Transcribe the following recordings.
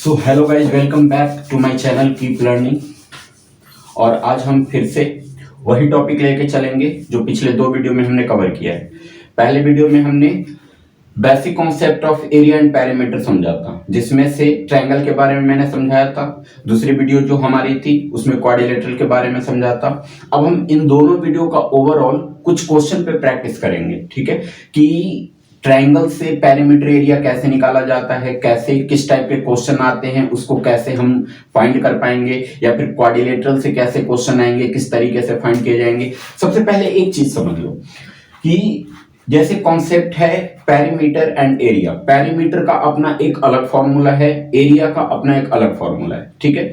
So hello guys, welcome back to my channel keep learning. और आज हम फिर से वही टॉपिक लेके चलेंगे जो पिछले दो वीडियो में हमने कवर किया है। पहले वीडियो में हमने basic concept of area and parameter समझा था, जिसमें से ट्रायंगल के बारे में मैंने समझाया था। दूसरी वीडियो जो हमारी थी उसमें क्वाड्रिलेटरल के बारे में समझा था। अब हम इन दोनों वीडियो का ओवरऑल कुछ क्वेश्चन पे प्रैक्टिस करेंगे, ठीक है, कि ट्रायंगल से पेरीमीटर एरिया कैसे निकाला जाता है, कैसे किस टाइप के क्वेश्चन आते हैं, उसको कैसे हम फाइंड कर पाएंगे, या फिर क्वाड्रिलेटरल से कैसे क्वेश्चन आएंगे, किस तरीके से फाइंड किए जाएंगे। सबसे पहले एक चीज समझ लो कि जैसे कॉन्सेप्ट है पेरीमीटर एंड एरिया। पेरीमीटर का अपना एक अलग फॉर्मूला है, एरिया का अपना एक अलग फॉर्मूला है, ठीक है।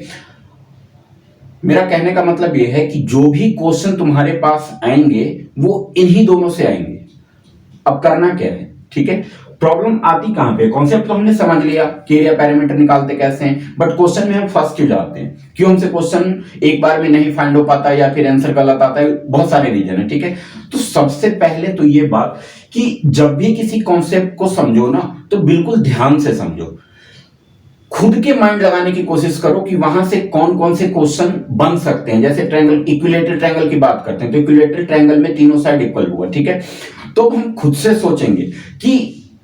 मेरा कहने का मतलब यह है कि जो भी क्वेश्चन तुम्हारे पास आएंगे वो इन्हीं दोनों से आएंगे। अब करना क्या है, ठीक है। प्रॉब्लम आती कहां पे, कॉन्सेप्ट तो हमने समझ लिया कि एरिया पैरामीटर निकालते कैसे हैं, बट क्वेश्चन में हम फंस क्यों जाते हैं, क्यों हमसे क्वेश्चन एक बार में नहीं फाइंड हो पाता या फिर आंसर गलत आता है। बहुत सारे रीजन है, ठीक है। तो सबसे पहले तो ये बात कि जब भी किसी कॉन्सेप्ट को समझो ना, तो बिल्कुल ध्यान से समझो, खुद के माइंड लगाने की कोशिश करो कि वहां से कौन कौन से क्वेश्चन बन सकते हैं। जैसे ट्रायंगल, इक्विलेटरल ट्रायंगल की बात करते हैं तो इक्विलेटरल ट्रायंगल में तीनों साइड इक्वल हुआ, ठीक है। तो हम खुद से सोचेंगे कि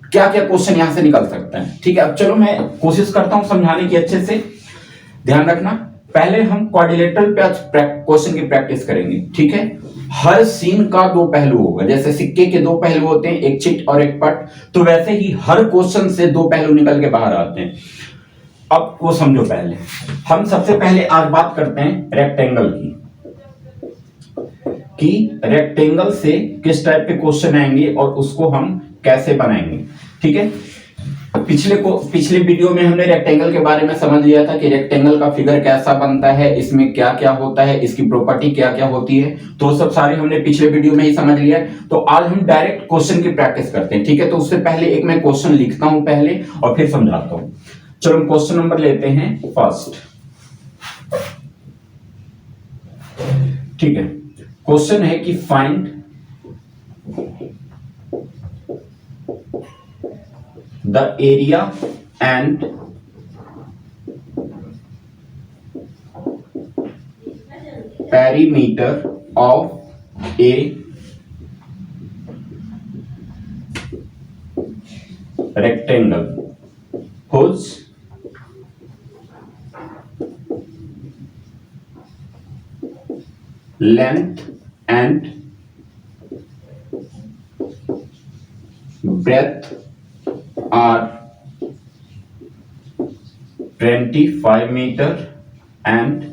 क्या क्या क्वेश्चन यहां से निकल सकता है, ठीक है। अब चलो मैं कोशिश करता हूं समझाने की, अच्छे से ध्यान रखना। पहले हम क्वाड्रिलेटरल पे क्वेश्चन की प्रैक्टिस करेंगे, ठीक है। हर सीन का दो पहलू होगा, जैसे सिक्के के दो पहलू होते हैं, एक चिट और एक पट, तो वैसे ही हर क्वेश्चन से दो पहलू निकल के बाहर आते हैं। अब वो समझो, पहले हम सबसे पहले आज बात करते हैं रेक्टेंगल की, कि रेक्टेंगल से किस टाइप के क्वेश्चन आएंगे और उसको हम कैसे बनाएंगे, ठीक है। पिछले वीडियो में हमने रेक्टेंगल के बारे में समझ लिया था कि रेक्टेंगल का फिगर कैसा बनता है, इसमें क्या क्या होता है, इसकी प्रॉपर्टी क्या क्या होती है, तो सब सारे हमने पिछले वीडियो में ही समझ लिया है। तो आज हम डायरेक्ट क्वेश्चन की प्रैक्टिस करते हैं, ठीक है। तो उससे पहले एक मैं क्वेश्चन लिखता हूं पहले और फिर समझाता हूं। चलो हम क्वेश्चन नंबर लेते हैं फर्स्ट, ठीक है। क्वेश्चन है कि find the area and perimeter of a rectangle whose length and breadth are 25 meter and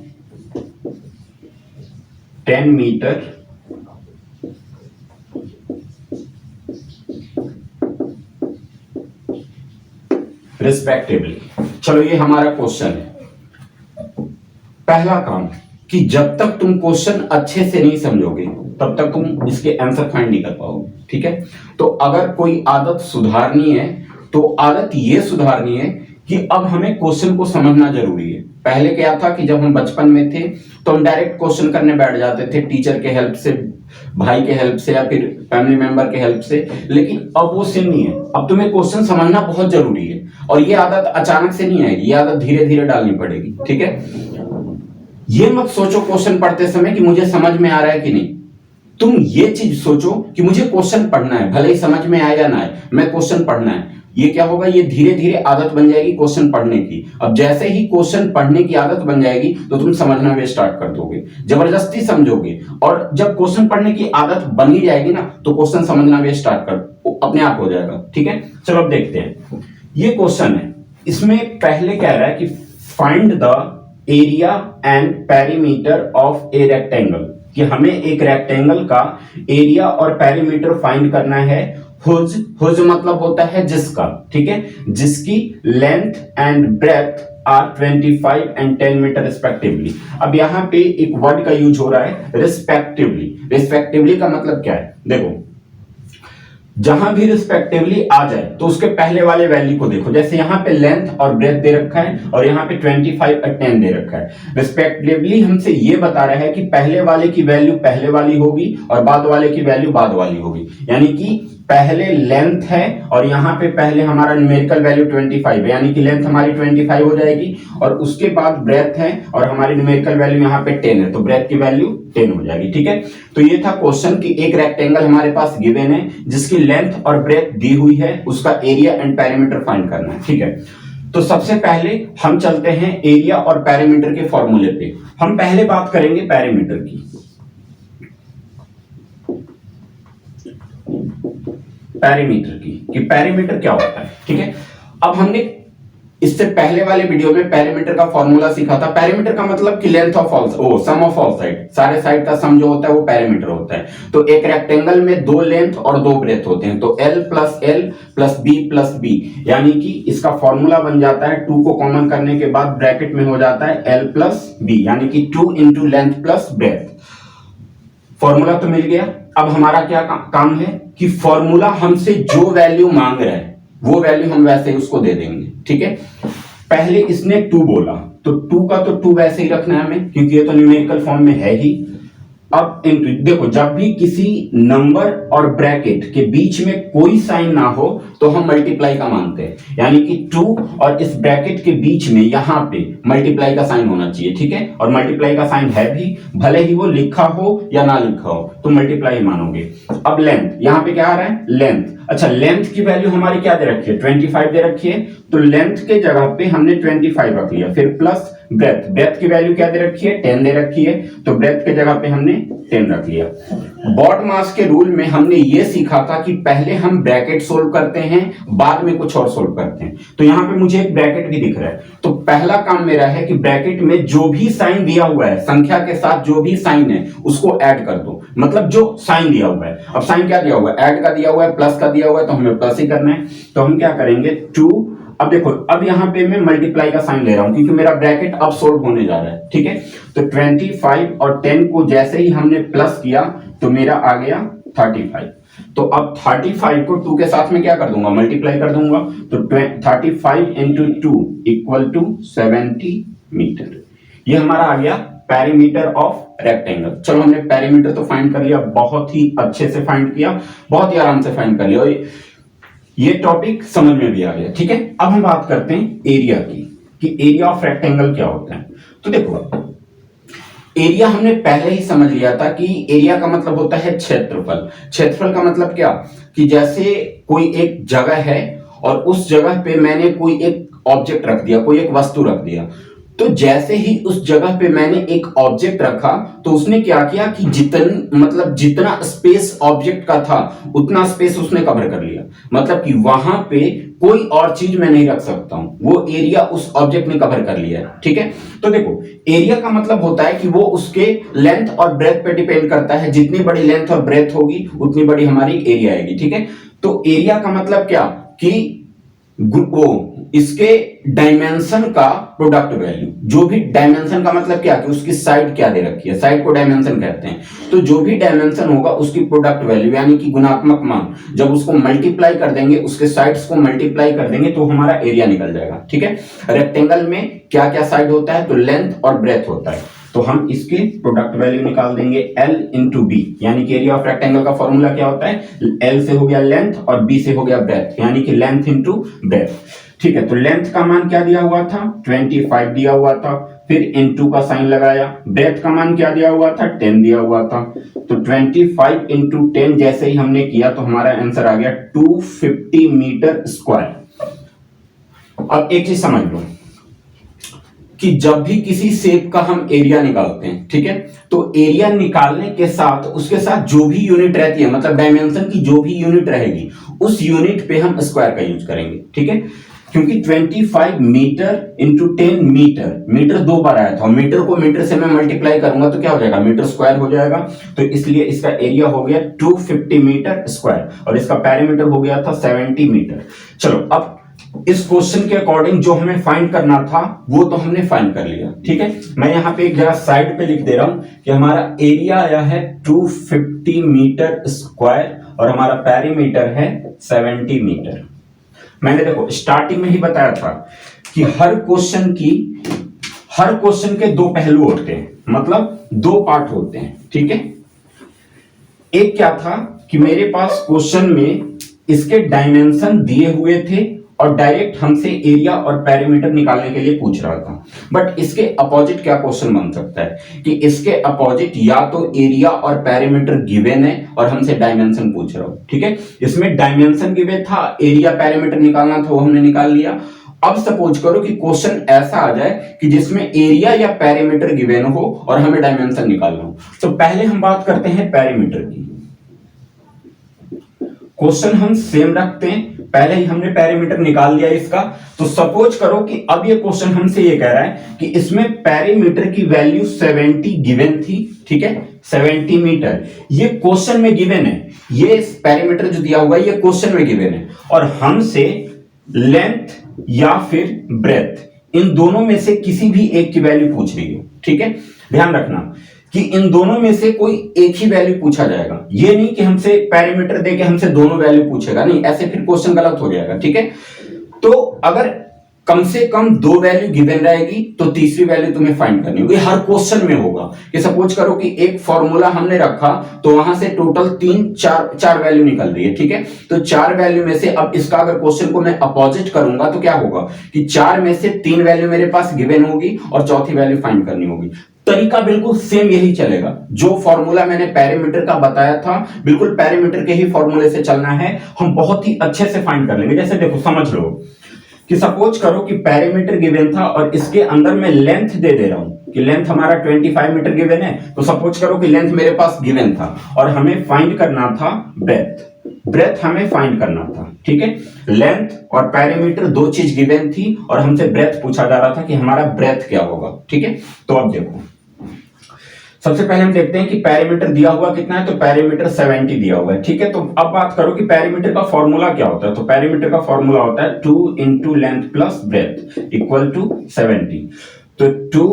10 meter respectively. चलो ये हमारा क्वेश्चन है। पहला काम कि जब तक तुम क्वेश्चन अच्छे से नहीं समझोगे तब तक तुम इसके आंसर फाइंड नहीं कर पाओगे, ठीक है। तो अगर कोई आदत सुधारनी है तो आदत ये सुधारनी है कि अब हमें क्वेश्चन को समझना जरूरी है। पहले क्या था कि जब हम बचपन में थे तो हम डायरेक्ट क्वेश्चन करने बैठ जाते थे, टीचर के हेल्प से, भाई के हेल्प से, या फिर फैमिली मेंबर के हेल्प से। लेकिन अब वो सीन नहीं है, अब तुम्हें क्वेश्चन समझना बहुत जरूरी है। और ये आदत अचानक से नहीं आएगी, ये आदत धीरे धीरे डालनी पड़ेगी, ठीक है। ये मत सोचो क्वेश्चन पढ़ते समय कि मुझे समझ में आ रहा है कि नहीं, तुम ये चीज सोचो कि मुझे क्वेश्चन पढ़ना है, भले ही समझ में आए या ना आए, मैं क्वेश्चन पढ़ना है। ये क्या होगा, ये धीरे धीरे आदत बन जाएगी क्वेश्चन पढ़ने की। अब जैसे ही क्वेश्चन पढ़ने की आदत बन जाएगी तो तुम समझना भी स्टार्ट कर दोगे, जबरदस्ती समझोगे। और जब क्वेश्चन पढ़ने की आदत बन ही जाएगी ना, तो क्वेश्चन समझना भी स्टार्ट कर अपने आप हो जाएगा, ठीक है। चलो अब देखते हैं, ये क्वेश्चन है, इसमें पहले कह रहा है कि find the area and perimeter of a rectangle, कि हमें एक रेक्टेंगल का एरिया और पेरीमीटर फाइंड करना है। हुज मतलब होता है जिसका, ठीक है, जिसकी length and breadth are 25 and 10 metre respectively. अब यहां पे एक वर्ड का यूज हो रहा है रिस्पेक्टिवली। रिस्पेक्टिवली का मतलब क्या है, देखो, जहां भी रिस्पेक्टिवली आ जाए तो उसके पहले वाले वैल्यू को देखो। जैसे यहां पे लेंथ और ब्रेथ दे रखा है और यहां पे 25 और 10 दे रखा है। रिस्पेक्टिवली हमसे ये बता रहा है कि पहले वाले की वैल्यू पहले वाली होगी और बाद वाले की वैल्यू बाद वाली होगी। यानी कि पहले लेंथ है और यहाँ पे पहले हमारा न्यूमेरिकल वैल्यू 25 है, यानी कि लेंथ हमारी 25 हो जाएगी और उसके बाद ब्रेथ है और हमारी न्यूमेरिकल वैल्यू यहाँ पे 10 है, तो ब्रेथ की वैल्यू 10 हो जाएगी। ठीक है, तो ये था क्वेश्चन कि एक रेक्टेंगल हमारे पास गिवन है जिसकी लेंथ और ब्रेथ दी हुई है, उसका एरिया एंड पेरीमीटर फाइंड करना है। ठीक है, तो सबसे पहले हम चलते हैं एरिया और पेरीमीटर के फॉर्मूले पे। हम पहले बात करेंगे पेरीमीटर की। पेरीमीटर की कि पेरीमीटर क्या होता है। ठीक है, अब हमने इससे पहले वाले वीडियो में पेरीमीटर का फॉर्मूला सीखा था। पेरीमीटर का मतलब कि length of all sum of all side, सारे साइड का सम जो होता है वो पेरीमीटर होता है। तो एक रेक्टेंगल में दो लेंथ और दो ब्रेथ होते हैं, तो L प्लस B, यानी कि इसका फॉर्मूला बन जाता है 2 को कॉमन करने के बाद ब्रैकेट में हो जाता है L प्लस B, यानी कि 2 into length plus breath. Formula तो मिल गया। अब हमारा क्या काम है कि फॉर्मूला हमसे जो वैल्यू मांग रहा है वो वैल्यू हम वैसे ही उसको दे देंगे। ठीक है, पहले इसने 2 बोला तो 2 का तो 2 वैसे ही रखना है हमें, क्योंकि ये तो न्यूमेरिकल फॉर्म में है ही। अब इंटू, देखो जब भी किसी नंबर और ब्रैकेट के बीच में कोई साइन ना हो तो हम मल्टीप्लाई का मानते हैं, यानी कि 2 और इस ब्रैकेट के बीच में यहां पे मल्टीप्लाई का साइन होना चाहिए। ठीक है, और मल्टीप्लाई का साइन है भी, भले ही वो लिखा हो या ना लिखा हो तो मल्टीप्लाई मानोगे। अब लेंथ, यहां पे क्या आ रहा है लेंथ। अच्छा, लेंथ की वैल्यू हमारी क्या दे रखी है 25 दे रखी है, तो लेंथ के जगह पे हमने 25 रख लिया। फिर प्लस ब्रेथ, ब्रेथ की वैल्यू क्या दे रखी है 10 दे रखी है, तो ब्रेथ के जगह पे हमने 10 रख लिया। बॉड मास के रूल में हमने ये सीखा था कि पहले हम ब्रैकेट सोल्व करते हैं बाद में कुछ और सोल्व करते हैं। तो यहां पे मुझे एक ब्रैकेट भी दिख रहा है, तो पहला काम मेरा है कि ब्रैकेट में जो भी साइन दिया हुआ है, संख्या के साथ जो भी साइन है उसको ऐड कर दो, मतलब जो साइन दिया हुआ है। अब साइन क्या दिया हुआ है, ऐड का दिया हुआ है, प्लस का दिया हुआ है, तो हमें प्लस ही करना है। तो हम क्या करेंगे 2, अब देखो अब यहां पे मैं मल्टीप्लाई का साइन ले रहा हूं क्योंकि मेरा ब्रैकेट अब सोल्व होने जा रहा है। ठीक है, तो 25 और 10 को जैसे ही हमने प्लस किया तो मेरा आ गया 35। तो अब 35 को 2 के साथ में क्या कर दूंगा मल्टीप्लाई कर दूंगा, तो 35 इंटू 2 इक्वल टू 70 मीटर। ये हमारा आ गया पेरीमीटर ऑफ रेक्टेंगल। चलो हमने पेरीमीटर तो फाइंड कर लिया, बहुत ही अच्छे से फाइंड किया, बहुत ही आराम से फाइंड कर लिया और ये टॉपिक समझ में भी आ गया। ठीक है, अब हम बात करते हैं एरिया की कि एरिया ऑफ रेक्टेंगल क्या होता है। तो देखो एरिया हमने पहले ही समझ लिया था कि एरिया का मतलब होता है क्षेत्रफल। क्षेत्रफल का मतलब क्या कि जैसे कोई एक जगह है और उस जगह पे मैंने कोई एक ऑब्जेक्ट रख दिया, कोई एक वस्तु रख दिया, तो जैसे ही उस जगह पे मैंने एक ऑब्जेक्ट रखा तो उसने क्या किया कि जितना स्पेस ऑब्जेक्ट का था उतना स्पेस उसने कवर कर लिया, मतलब कि वहां पे कोई और चीज मैं नहीं रख सकता हूं, वो एरिया उस ऑब्जेक्ट ने कवर कर लिया है। ठीक है, तो देखो एरिया का मतलब होता है कि वो उसके लेंथ और ब्रेथ पे डिपेंड करता है, जितनी बड़ी लेंथ और ब्रेथ होगी उतनी बड़ी हमारी एरिया आएगी। ठीक है, तो एरिया का मतलब क्या कि इसके डायमेंशन का प्रोडक्ट वैल्यू, जो भी डायमेंशन का मतलब क्या कि उसकी साइड क्या दे रखी है, साइड को डायमेंशन कहते हैं। तो जो भी डायमेंशन होगा उसकी प्रोडक्ट वैल्यू यानी कि गुणात्मक मान, जब उसको मल्टीप्लाई कर देंगे, उसके साइड्स को मल्टीप्लाई कर देंगे तो हमारा एरिया निकल जाएगा। ठीक है, रेक्टेंगल में क्या क्या साइड होता है, तो लेंथ और ब्रेथ होता है, तो हम इसके प्रोडक्ट वैल्यू निकाल देंगे L इंटू बी, यानी कि एरिया ऑफ रेक्टेंगल का फॉर्मूला क्या होता है, L से हो गया लेंथ और B से हो गया ब्रेथ, यानी कि लेंथ इंटू ब्रेथ। ठीक है, तो लेंथ का मान क्या दिया हुआ था 25 दिया हुआ था, फिर इंटू का साइन लगाया, ब्रेथ का मान क्या दिया हुआ था 10 दिया हुआ था, तो 25 इंटू 10 जैसे ही हमने किया तो हमारा आंसर आ गया 250 मीटर स्क्वायर। अब एक चीज समझ लो कि जब भी किसी शेप का हम एरिया निकालते हैं, ठीक है, तो एरिया निकालने के साथ उसके साथ जो भी यूनिट रहती है, मतलब डायमेंशन की जो भी यूनिट रहेगी उस यूनिट पे हम स्क्वायर का यूज करेंगे। ठीक है, क्योंकि 25 मीटर इंटू 10 मीटर, मीटर 2 बार आया था, मीटर को मीटर से मैं मल्टीप्लाई करूंगा तो क्या हो जाएगा मीटर स्क्वायर हो जाएगा, तो इसलिए इसका एरिया हो गया 250 मीटर स्क्वायर और इसका पेरीमीटर हो गया था 70 मीटर। चलो अब इस क्वेश्चन के अकॉर्डिंग जो हमें फाइंड करना था वो तो हमने फाइंड कर लिया। ठीक है, मैं यहां पे एक जगह साइड पे लिख दे रहा हूं कि हमारा एरिया आया है 250 मीटर स्क्वायर और हमारा पेरीमीटर है 70 मीटर। मैंने देखो स्टार्टिंग में ही बताया था कि हर क्वेश्चन के दो पहलू होते हैं, मतलब दो पार्ट होते हैं। ठीक है, एक क्या था कि मेरे पास क्वेश्चन में इसके डायमेंशन दिए हुए थे और डायरेक्ट हमसे एरिया और पेरीमीटर निकालने के लिए पूछ रहा था। बट इसके अपोजिट क्या क्वेश्चन बन सकता है कि इसके अपोजिट या तो एरिया और पेरीमीटर गिवन है और हमसे डायमेंशन पूछ रहा हो। ठीक है, इसमें डायमेंशन गिवन था, एरिया पेरीमीटर निकालना था, वो हमने निकाल लिया। अब सपोज करो कि क्वेश्चन ऐसा आ जाए कि जिसमें एरिया या पेरीमीटर गिवन हो और हमें डायमेंशन निकालना हो। तो पहले हम बात करते हैं पेरीमीटर की। क्वेश्चन हम सेम रखते हैं, पहले ही हमने पेरीमीटर निकाल लिया इसका। तो सपोज करो कि अब ये क्वेश्चन हमसे ये कह रहा है कि इसमें पेरीमीटर की वैल्यू 70 गिवन थी। ठीक है, 70 मीटर ये क्वेश्चन में गिवन है। ये पेरीमीटर जो दिया हुआ है ये क्वेश्चन में गिवन है और हमसे लेंथ या फिर ब्रेथ इन दोनों में से किसी भी एक की वैल्यू पूछ रही है। ठीक है, ध्यान रखना कि इन दोनों में से कोई एक ही वैल्यू पूछा जाएगा। ये नहीं कि हमसे पेरीमीटर देके हमसे दोनों वैल्यू पूछेगा, नहीं, ऐसे फिर क्वेश्चन गलत हो जाएगा। ठीक है, तो अगर कम से कम 2 वैल्यू गिवन रहेगी तो तीसरी वैल्यू तुम्हें फाइंड करनी होगी। हर क्वेश्चन में होगा कि सपोज करो कि एक फॉर्मूला हमने रखा तो वहां से टोटल 4 वैल्यू निकल रही है। ठीक है, तो 4 वैल्यू में से अब इसका अगर क्वेश्चन को मैं अपोजिट करूंगा तो क्या होगा कि 4 में से 3 वैल्यू मेरे पास गिवन होगी और चौथी वैल्यू फाइंड करनी होगी। तरीका बिल्कुल सेम यही चलेगा। जो फॉर्मूला मैंने पेरीमीटर का बताया था बिल्कुल पेरीमीटर के ही फॉर्मूले से चलना है, हम बहुत ही अच्छे से फाइंड कर लेंगे। जैसे देखो, समझ लो कि सपोज करो कि पेरीमीटर गिवन था और इसके अंदर मैं लेंथ दे रहा हूं कि लेंथ हमारा 25 मीटर गिवन है। तो सपोज करो कि लेंथ मेरे पास गिवन था और हमें फाइंड करना था ब्रेथ हमें फाइंड करना था। ठीक है, लेंथ और पेरीमीटर 2 चीज गिवन थी और हमसे ब्रेथ पूछा जा रहा था कि हमारा ब्रेथ क्या होगा। ठीक है, तो अब देखो, सबसे पहले हम देखते हैं कि पेरीमीटर दिया हुआ कितना है। तो पेरीमीटर 70 दिया हुआ है। ठीक है, तो अब बात करो कि पेरीमीटर का फॉर्मूला क्या होता है। तो पेरीमीटर का फॉर्मूला होता है 2 into length plus breadth equal to 70। तो 2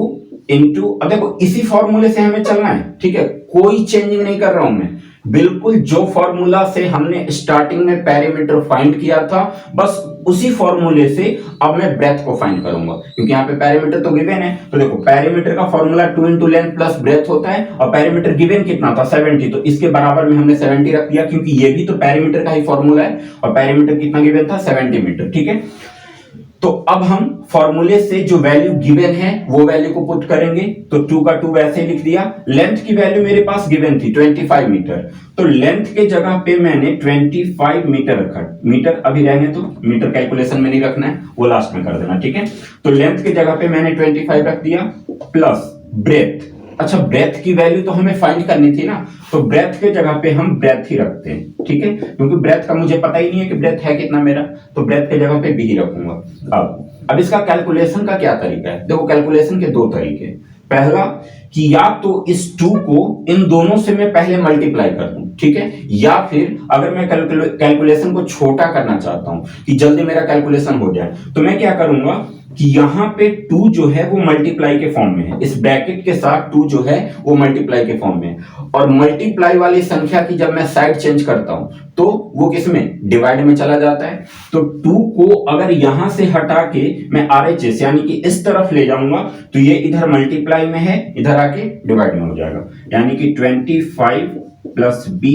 इंटू, अब देखो इसी फॉर्मूले से हमें चलना है। ठीक है, कोई चेंजिंग नहीं कर रहा हूं मैं, बिल्कुल जो फॉर्मूला से हमने स्टार्टिंग में पेरीमीटर फाइंड किया था बस उसी फॉर्मूले से अब मैं ब्रेथ को फाइंड करूंगा, क्योंकि यहाँ पे पेरीमीटर तो गिवन है। तो देखो पेरीमीटर का formula 2 into length plus breath होता है और पेरीमीटर गिवन कितना था 70, तो इसके बराबर में हमने 70 रख दिया क्योंकि ये भी तो पेरीमीटर का ही फॉर्मूला है और पेरीमीटर कितना गिवन था 70 मीटर। ठीक है, तो अब हम फॉर्मूले से जो वैल्यू गिवन है वो वैल्यू को पुट करेंगे। तो 2 का 2 वैसे ही लिख दिया। लेंथ की वैल्यू मेरे पास गिवन थी 25 मीटर, तो लेंथ के जगह पे मैंने 25 मीटर रखा। मीटर अभी रहने तो, मीटर कैलकुलेशन में नहीं रखना है, वो लास्ट में कर देना। ठीक है, तो लेंथ के जगह पे मैंने 25 रख दिया प्लस ब्रेथ। अच्छा, ब्रेथ की वैल्यू तो हमें फाइंड करनी थी ना, तो ब्रेथ के जगह पे हम ब्रेथ ही रखते हैं। ठीक है, क्योंकि ब्रेथ का मुझे पता ही नहीं है कि ब्रेथ है कितना मेरा, तो ब्रेथ के जगह पे बी ही रखूंगा। अब इसका कैलकुलेशन का क्या तरीका है। देखो कैलकुलेशन के 2 तरीके। पहला कि या तो इस 2 को इन दोनों से मैं पहले मल्टीप्लाई कर दूं। ठीक है, या फिर अगर मैं कैलकुलेशन को छोटा करना चाहता हूं कि जल्दी मेरा कैलकुलेशन हो जाए, तो मैं क्या करूंगा कि यहां पे 2 जो है वो मल्टीप्लाई के फॉर्म में है, इस ब्रैकेट के साथ 2 जो है वो मल्टीप्लाई के फॉर्म में है। और मल्टीप्लाई वाली संख्या की जब मैं साइड चेंज करता हूं तो वो किसमें, डिवाइड में चला जाता है। तो 2 को अगर यहां से हटा के मैं RHS यानी कि इस तरफ ले जाऊंगा तो ये इधर मल्टीप्लाई में है, इधर आके डिवाइड में हो जाएगा। यानी कि 25 प्लस b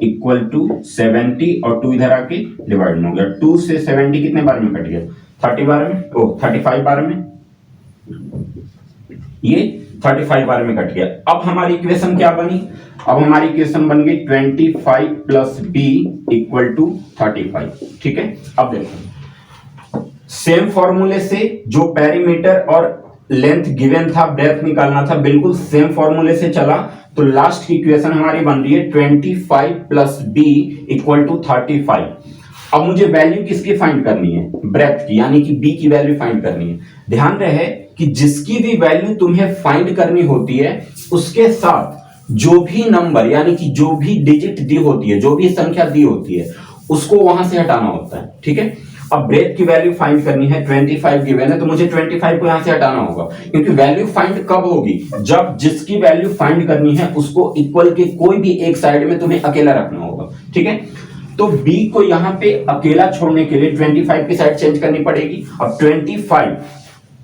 इक्वल टू 70 और 2 इधर आके डिवाइड में हो गया। 2 से 70 कितने बार में कट गया, 30 बार में, 35 बार में, ये 35 बार में कट गया। अब हमारी इक्वेशन क्या बनी, अब हमारी इक्वेशन बन गई 25 प्लस b इक्वल टू 35। ठीक है, अब देखो सेम फॉर्मूले से जो पेरीमीटर और लेंथ गिवन था, ब्रेथ निकालना था, बिल्कुल सेम फॉर्मूले से चला। तो लास्ट की इक्वेशन हमारी बन रही है 25 प्लस b इक्वल टू 35। अब मुझे वैल्यू किसकी फाइंड करनी है, ब्रेथ की, यानी कि b की वैल्यू फाइंड करनी है। ध्यान रहे कि जिसकी भी वैल्यू तुम्हें फाइंड करनी होती है उसके साथ जो भी नंबर यानी कि जो भी डिजिट दी होती है, जो भी संख्या दी होती है, उसको वहां से हटाना होता है। ठीक है, अब ब्रेथ की वैल्यू फाइंड करनी है, 25 गिवन है, तो मुझे 25 को यहां से हटाना होगा, क्योंकि वैल्यू फाइंड कब होगी, जब जिसकी वैल्यू फाइंड करनी है उसको इक्वल के कोई भी एक साइड में तुम्हें अकेला रखना होगा। ठीक है, तो b को यहां पे अकेला छोड़ने के लिए 25 की साइड चेंज करनी पड़ेगी। अब 25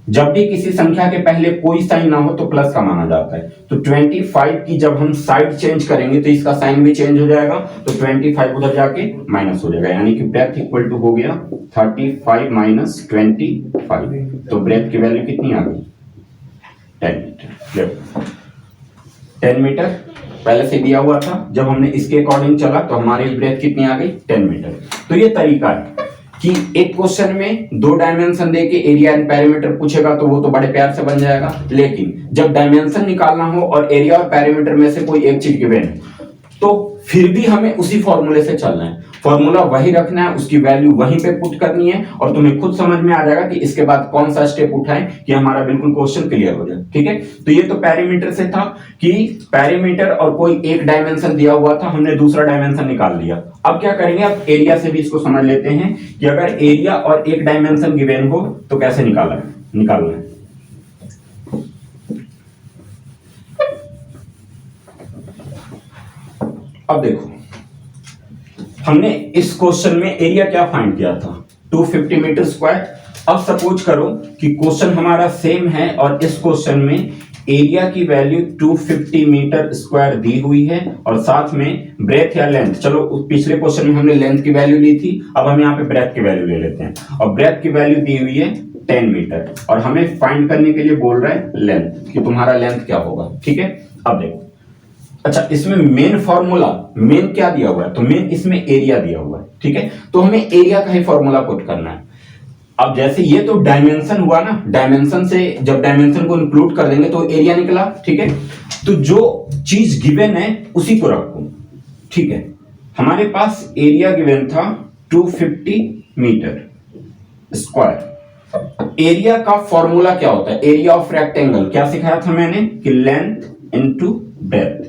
जब भी किसी संख्या के पहले कोई साइन ना हो तो प्लस का माना जाता है। तो 25 की जब हम साइड चेंज करेंगे तो इसका साइन भी चेंज हो जाएगा, तो 25 उधर जाके माइनस हो जाएगा, यानी कि ब्रेथ इक्वल टू हो गया 35 माइनस 25। तो ब्रेथ की वैल्यू कितनी आ गई? 10 मीटर। 10 मीटर पहले से दिया हुआ था, जब हमने इसके अकॉर्डिंग चला तो हमारी ब्रेथ कितनी आ गई? 10 मीटर। तो ये तरीका है कि एक क्वेश्चन में दो डायमेंशन देके एरिया एंड पेरीमीटर पूछेगा तो वो तो बड़े प्यार से बन जाएगा, लेकिन जब डायमेंशन निकालना हो और एरिया और पेरीमीटर में से कोई एक चीज गिवन है तो फिर भी हमें उसी फॉर्मूले से चलना है, फॉर्मूला वही रखना है, उसकी वैल्यू वहीं पे पुट करनी है और तुम्हें खुद समझ में आ जाएगा कि इसके बाद कौन सा स्टेप उठाएं कि हमारा बिल्कुल क्वेश्चन क्लियर हो जाए। ठीक है, तो ये तो पेरीमीटर से था कि पेरीमीटर और कोई एक डायमेंशन दिया हुआ था, हमने दूसरा डायमेंशन निकाल लिया। अब क्या करेंगे? अब एरिया से भी इसको समझ लेते हैं कि अगर एरिया और एक डायमेंशन गिवन हो तो कैसे निकालना है। अब देखो, हमने इस क्वेश्चन में एरिया क्या फाइंड किया था? 250 मीटर स्क्वायर। अब सपोज करो कि क्वेश्चन हमारा सेम है और इस क्वेश्चन में एरिया की वैल्यू 250 मीटर स्क्वायर दी हुई है और साथ में ब्रेथ या लेंथ, चलो पिछले क्वेश्चन में हमने लेंथ की वैल्यू ली थी, अब हम यहाँ पे ब्रेथ की वैल्यू ले लेते हैं और ब्रेथ की वैल्यू दी हुई है 10 मीटर और हमें फाइंड करने के लिए बोल रहा है लेंथ, कि तुम्हारा लेंथ क्या होगा। ठीक है, अब देखो, अच्छा इसमें मेन फॉर्मूला, मेन क्या दिया हुआ है? तो मेन इसमें एरिया दिया हुआ है। ठीक है, तो हमें एरिया का ही फॉर्मूला पुट करना है। अब जैसे ये तो डायमेंशन हुआ ना, डायमेंशन से जब डायमेंशन को इंक्लूड कर देंगे तो एरिया निकला। ठीक है, तो जो चीज गिवन है उसी को रखो। ठीक है, हमारे पास एरिया गिवन था 250 मीटर स्क्वायर। एरिया का फॉर्मूला क्या होता है? एरिया ऑफ रेक्टेंगल क्या सिखाया था मैंने कि लेंथ इनटू ब्रेथ,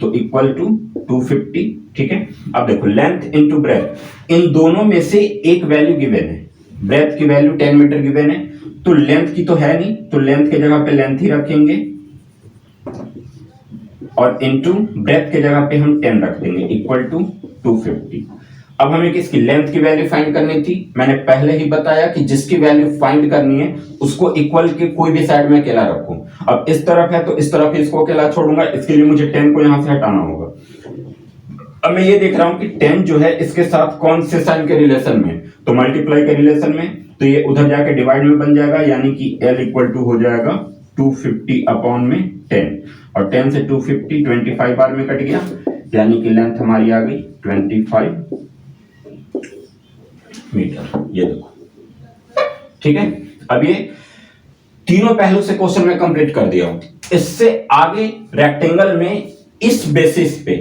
तो इक्वल टू 250। ठीक है, अब देखो लेंथ इनटू ब्रेथ, इन दोनों में से एक वैल्यू गिवन है, ब्रेथ की वैल्यू 10 मीटर गिवन है, तो लेंथ की तो है नहीं, तो लेंथ के जगह पे लेंथ ही रखेंगे और इनटू ब्रेथ के जगह पे हम 10 रख देंगे, इक्वल टू 250। अब हमें किसकी लेंथ की वैल्यू फाइंड करनी थी? मैंने पहले ही बताया कि जिसकी वैल्यू फाइंड करनी है उसको इक्वल के कोई भी साइड में अकेला रखो। अब इस तरफ है तो इस तरफ इसको अकेला छोड़ूंगा, इसके लिए मुझे 10 को यहां से हटाना होगा। अब मैं ये देख रहा हूं कि 10 जो है इसके साथ कौन से साइन के रिलेशन में, तो मल्टीप्लाई के रिलेशन में, तो ये उधर जाके डिवाइड में बन जाएगा, यानी कि L इक्वल टू हो जाएगा 250 अपॉन में 10 और 10 से 250 25 बार में कट गया, यानी कि लेंथ हमारी आ गई 25 मीटर। ये देखो, ठीक है, अब ये तीनों पहलू से क्वेश्चन में कंप्लीट कर दिया हूं। इससे आगे रेक्टेंगल में इस बेसिस पे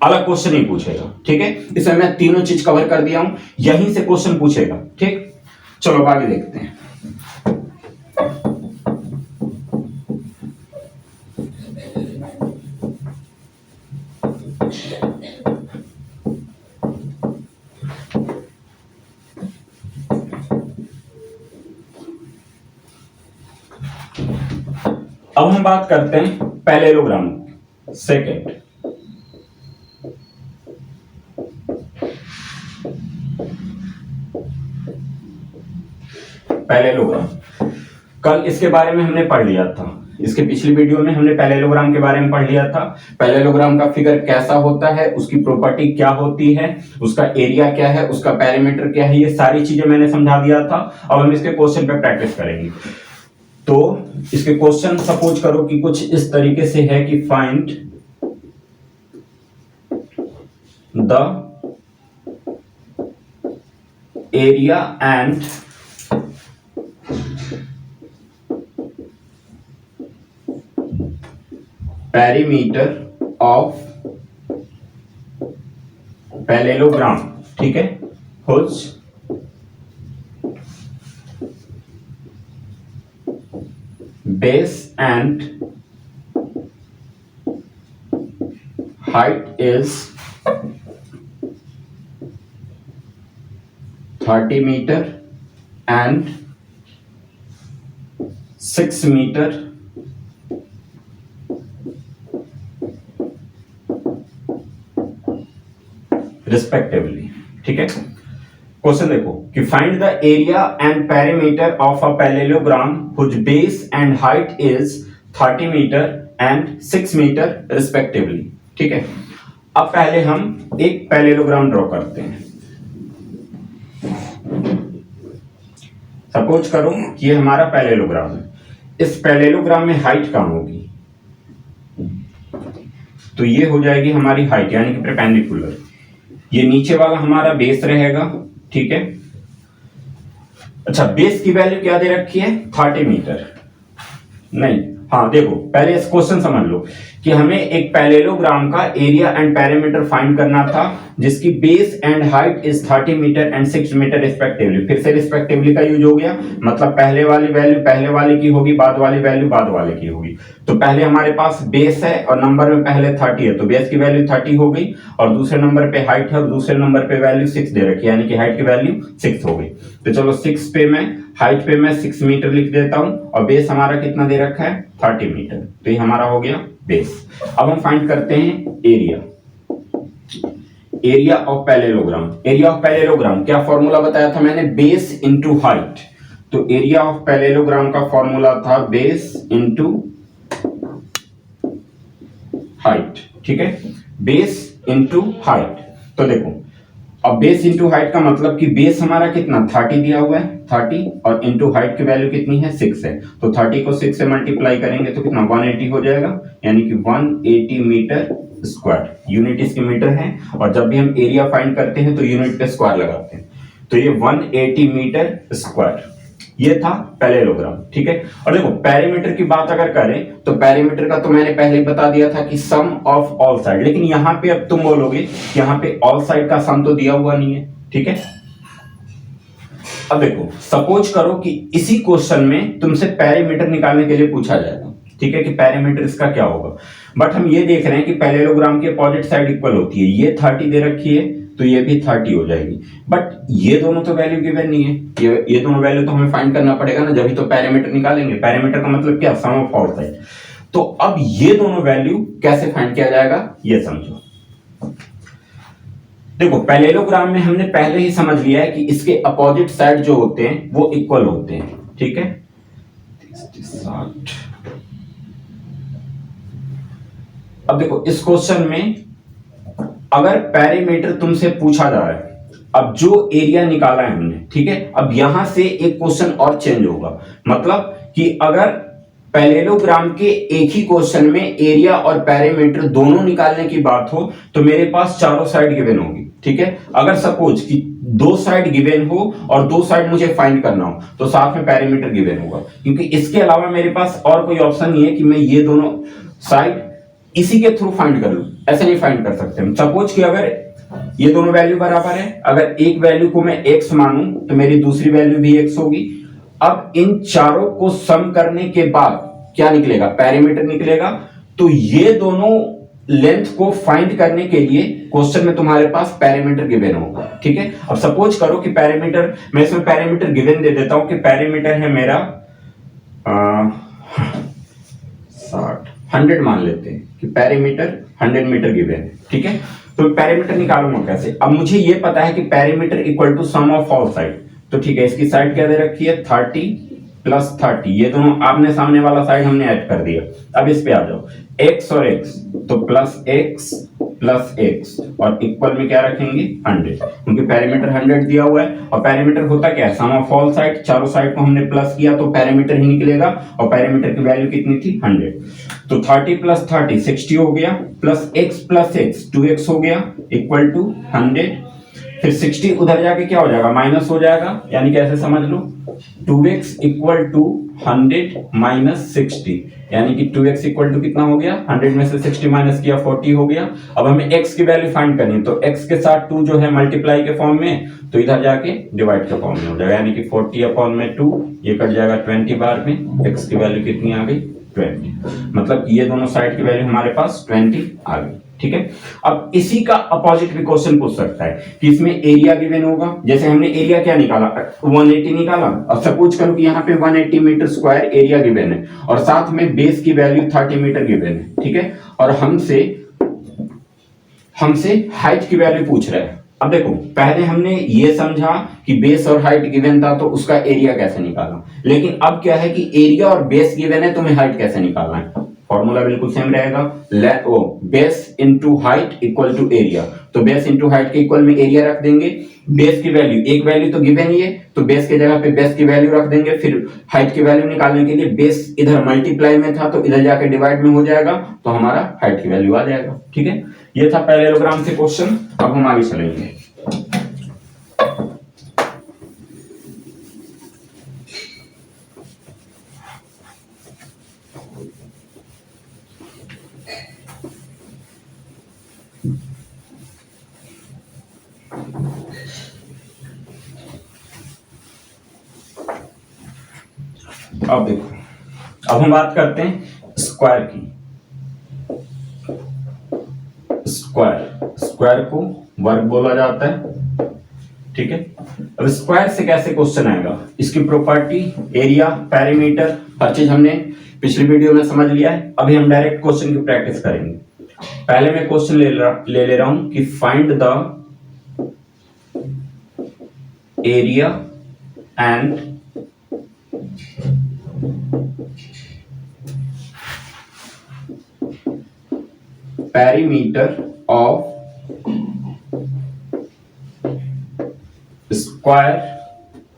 अलग क्वेश्चन ही पूछेगा। ठीक है, इसमें मैं तीनों चीज कवर कर दिया हूं, यहीं से क्वेश्चन पूछेगा। ठीक, चलो आगे देखते हैं। अब हम बात करते हैं पैरेललोग्राम, सेकेंड। पैरेललोग्राम कल इसके बारे में हमने पढ़ लिया था, इसके पिछली वीडियो में हमने पैरेललोग्राम के बारे में पढ़ लिया था। पैरेललोग्राम का फिगर कैसा होता है, उसकी प्रॉपर्टी क्या होती है, उसका एरिया क्या है, उसका पैरामीटर क्या है, ये सारी चीजें मैंने समझा दिया था। अब हम इसके क्वेश्चन पे प्रैक्टिस करेंगे। तो इसके क्वेश्चन सपोज करो कि कुछ इस तरीके से है कि find the area and perimeter of parallelogram. ठीक है, whose base and height is 30 meter and 6 meter respectively। ठीक है, क्वेश्चन देखो कि find the area and perimeter of a parallelogram which base and height is 30 metre and 6 metre respectively. ठीक है, अब पहले हम एक पैरेललोग्राम ड्रॉ करते हैं। सपोज करो कि ये हमारा पैरेललोग्राम है। इस पैरेललोग्राम में हाइट कहाँ होगी? तो ये हो जाएगी हमारी हाइट यानी कि परपेंडिकुलर। ये नीचे वाला हमारा बेस रहेगा। ठीक है, अच्छा बेस की वैल्यू क्या दे रखी है? 30 मीटर। नहीं, हाँ देखो पहले इस क्वेश्चन समझ लो कि हमें एक पैरेललोग्राम का एरिया एंड पेरीमीटर फाइंड करना था जिसकी base and height is 30 metre and 6 metre respectively. फिर से रिस्पेक्टिवली का यूज हो गया, मतलब पहले वाली वैल्यू पहले वाले की होगी, बाद वाली वैल्यू बाद वाले की होगी। तो पहले हमारे पास बेस है और नंबर में पहले 30 है, तो बेस की वैल्यू 30 हो गई, और दूसरे नंबर पे हाइट है और दूसरे नंबर पे वैल्यू 6 दे रखी है, यानी कि हाइट की वैल्यू 6 हो गई। तो चलो 6 पे मैं हाइट पे मैं 6 मीटर लिख देता हूं और बेस हमारा कितना दे रखा है? 30 मीटर। तो ये हमारा हो गया बेस। अब हम फाइंड करते हैं area. Area of parallelogram. Area of parallelogram क्या फॉर्मूला बताया था मैंने? Base into height. तो एरिया ऑफ पैरेललोग्राम का फॉर्मूला था बेस इंटू हाइट। ठीक है, बेस इंटू हाइट। तो देखो अब बेस इंटू हाइट का मतलब कि बेस हमारा कितना? 30 दिया हुआ है, 30, और इंटू हाइट की वैल्यू कितनी है? 6 है। तो 30 को 6 से मल्टीप्लाई करेंगे तो कितना? 180 हो जाएगा, यानी कि 180 मीटर स्क्वायर। यूनिट इसकी मीटर है, और जब भी हम एरिया फाइंड करते हैं तो यूनिट पे स्क्वायर लगाते हैं। तो ये 180 मीटर स्क्वायर। ये था पैरेललोग्राम। ठीक है, और देखो पेरीमीटर की बात अगर करें तो पेरीमीटर का तो मैंने पहले ही बता दिया था कि सम ऑफ ऑल साइड, लेकिन यहां पे अब तुम बोलोगे यहां पे ऑल साइड का सम तो दिया हुआ नहीं है। ठीक है, अब देखो सपोज करो कि इसी क्वेश्चन में तुमसे पेरीमीटर निकालने के लिए पूछा जाएगा। ठीक है, कि पेरीमीटर इसका क्या होगा, बट हम ये देख रहे हैं कि पैरेललोग्राम की अपोजिट साइड इक्वल होती है। ये 30 दे रखी है तो ये भी 30 हो जाएगी, बट ये दोनों तो वैल्यू गिवन नहीं है। ये दोनों वैल्यू तो हमें फाइंड करना पड़ेगा ना, जब ही तो पैरामीटर निकालेंगे। पैरामीटर का मतलब क्या? सम ऑफ ऑल साइड। तो अब ये दोनों वैल्यू कैसे फाइंड किया जाएगा ये समझो। देखो पैरेललोग्राम में हमने पहले ही समझ लिया है कि इसके अपोजिट साइड जो होते हैं वो इक्वल होते हैं। ठीक है, 60। अब देखो इस क्वेश्चन में अगर पेरीमीटर तुमसे पूछा जा रहा है, अब जो एरिया निकाला है हमने, ठीक है, अब यहां से एक क्वेश्चन और चेंज होगा। मतलब कि अगर पैरेललोग्राम के एक ही क्वेश्चन में एरिया और पेरीमीटर दोनों निकालने की बात हो तो मेरे पास चारों साइड गिवन होगी। ठीक है, अगर सपोज कि दो साइड गिवन हो और दो साइड मुझे फाइंड करना हो तो साथ में पेरीमीटर गिवन होगा, क्योंकि इसके अलावा मेरे पास और कोई ऑप्शन नहीं है कि मैं ये दोनों साइड इसी के थ्रू फाइंड कर लूं। ऐसे नहीं फाइंड कर सकते हम। सपोज कि अगर ये दोनों वैल्यू बराबर है, अगर एक वैल्यू को मैं x मानूं तो मेरी दूसरी वैल्यू भी x होगी। अब इन चारों को सम करने के बाद क्या निकलेगा? पेरीमीटर निकलेगा। तो ये दोनों लेंथ को फाइंड करने के लिए क्वेश्चन में तुम्हारे पास पेरीमीटर गिवन होगा। ठीक है, अब सपोज करो कि पेरीमीटर, मैं इसमें पेरीमीटर गिवन दे देता हूं कि पेरीमीटर है मेरा 100 मान लेते हैं कि पेरीमीटर 100 मीटर गिवन है। ठीक है, तो पेरीमीटर निकालूंगा कैसे? अब मुझे ये पता है कि perimeter equal to sum of all side. तो ठीक है, इसकी साइड क्या दे रखी है? 30 प्लस 30। ये दोनों आपने सामने वाला साइड हमने ऐड कर दिया। अब इस पे आ जाओ, x और x, तो प्लस x और इक्वल में क्या रखेंगे? 100, क्योंकि पेरीमीटर 100 दिया हुआ है। और पेरीमीटर होता क्या है? Sum of all side. चारों साइड को हमने प्लस किया तो पेरीमीटर ही निकलेगा, और पेरीमीटर की वैल्यू कितनी थी? 100। तो 30 प्लस 30 60 हो गया, प्लस x 2x हो गया, इक्वल टू 100। फिर 60 उधर जाके क्या हो जाएगा? माइनस हो जाएगा, यानी कि ऐसे समझ लो 2x इक्वल टू 100 माइनस 60, यानी कि 2x इक्वल टू कितना हो गया? 100 में से 60 माइनस किया 40 हो गया। अब हमें x की वैल्यू फाइंड करनी है, तो x के साथ 2 जो है मल्टीप्लाई के फॉर्म में, तो इधर जाके डिवाइड के फॉर्म में हो जाएगा, यानी कि 40/2, ये कट जाएगा 20 बार में। x की वैल्यू कितनी आ गई? 20। मतलब ये दोनों साइड की वैल्यू हमारे पास 20 आ गई। ठीक है, अब इसी का अपोजिट भी क्वेश्चन पूछ सकता है कि इसमें एरिया गिवन होगा। जैसे हमने एरिया क्या निकाला? 180 निकाला। अब सपोज करो कि यहाँ पे 180 मीटर स्क्वायर एरिया गिवन है और साथ में बेस की वैल्यू 30 मीटर गिवन है। ठीक है, और हमसे हाइट की वैल्यू पूछ रहा है। अब देखो पहले हमने ये समझा कि बेस और हाइट गिवन था तो उसका एरिया कैसे निकालना, लेकिन अब क्या है कि एरिया और बेस गिवन है, तुम्हें हाइट कैसे निकालना है। फॉर्मूला बिल्कुल सेम रहेगा, base into height equal to area. तो बेस इंटू हाइट के इक्वल में एरिया रख देंगे, बेस की वैल्यू, एक वैल्यू तो गिवन ही है तो बेस की जगह पे बेस की वैल्यू रख देंगे, फिर हाइट की वैल्यू निकालने के लिए बेस इधर मल्टीप्लाई में था तो इधर जाके डिवाइड में हो जाएगा तो हमारा हाइट की वैल्यू आ जाएगा। ठीक है, ये था पैरेललोग्राम से क्वेश्चन। अब हम आगे चलेंगे। अब देखो, अब हम बात करते हैं स्क्वायर की। स्क्वायर को वर्ग बोला जाता है। ठीक है, अब स्क्वायर से कैसे क्वेश्चन आएगा, इसकी प्रॉपर्टी, एरिया, पेरीमीटर, हर चीज हमने पिछली वीडियो में समझ लिया है। अभी हम डायरेक्ट क्वेश्चन की प्रैक्टिस करेंगे। पहले मैं क्वेश्चन ले रहा हूं कि find the area and perimeter of square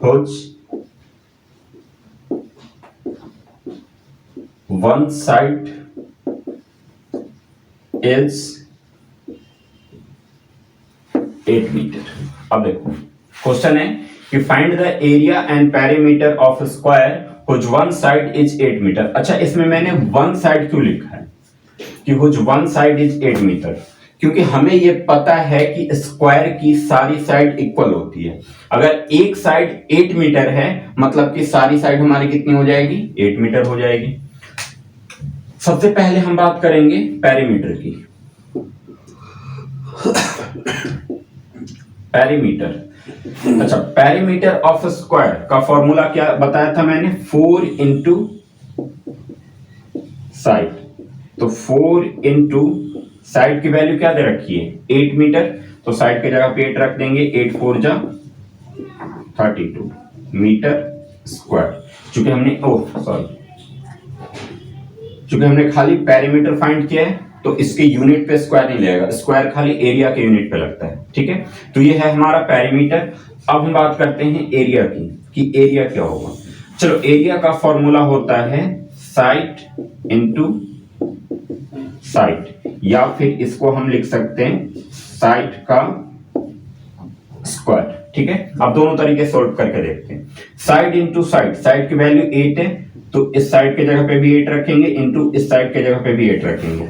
whose one side is 8 metre. अब देखो क्वेश्चन है कि find the area and perimeter of square whose one side is 8 metre. अच्छा, इसमें मैंने वन साइड क्यों लिखा है कि whose one side is 8 metre, क्योंकि हमें यह पता है कि स्क्वायर की सारी साइड इक्वल होती है। अगर एक साइड 8 मीटर है मतलब कि सारी साइड हमारी कितनी हो जाएगी, 8 मीटर हो जाएगी। सबसे पहले हम बात करेंगे पेरीमीटर की। पेरीमीटर, अच्छा, पेरीमीटर ऑफ स्क्वायर का फॉर्मूला क्या बताया था मैंने, 4 इंटू साइड। तो 4 इंटू साइड की वैल्यू क्या दे रखी है, 8 मीटर, तो साइड की जगह पे 8 रख देंगे। 8 4 जा 32 मीटर स्क्वायर। चूंकि हमने खाली पेरीमीटर फाइंड किया है तो इसके यूनिट पे स्क्वायर नहीं लगेगा, स्क्वायर खाली एरिया के यूनिट पे लगता है। ठीक है, तो ये है हमारा पेरीमीटर। अब हम बात करते हैं एरिया की कि एरिया क्या होगा। चलो, एरिया का फॉर्मूला होता है साइड इंटू साइड, या फिर इसको हम लिख सकते हैं साइड का स्क्वायर। ठीक है, अब दोनों तरीके सोल्व करके देखते हैं। साइड इंटू साइड, साइड की वैल्यू 8 है तो इस साइड के जगह पे भी 8 रखेंगे, इंटू इस साइड के जगह पे भी 8 रखेंगे।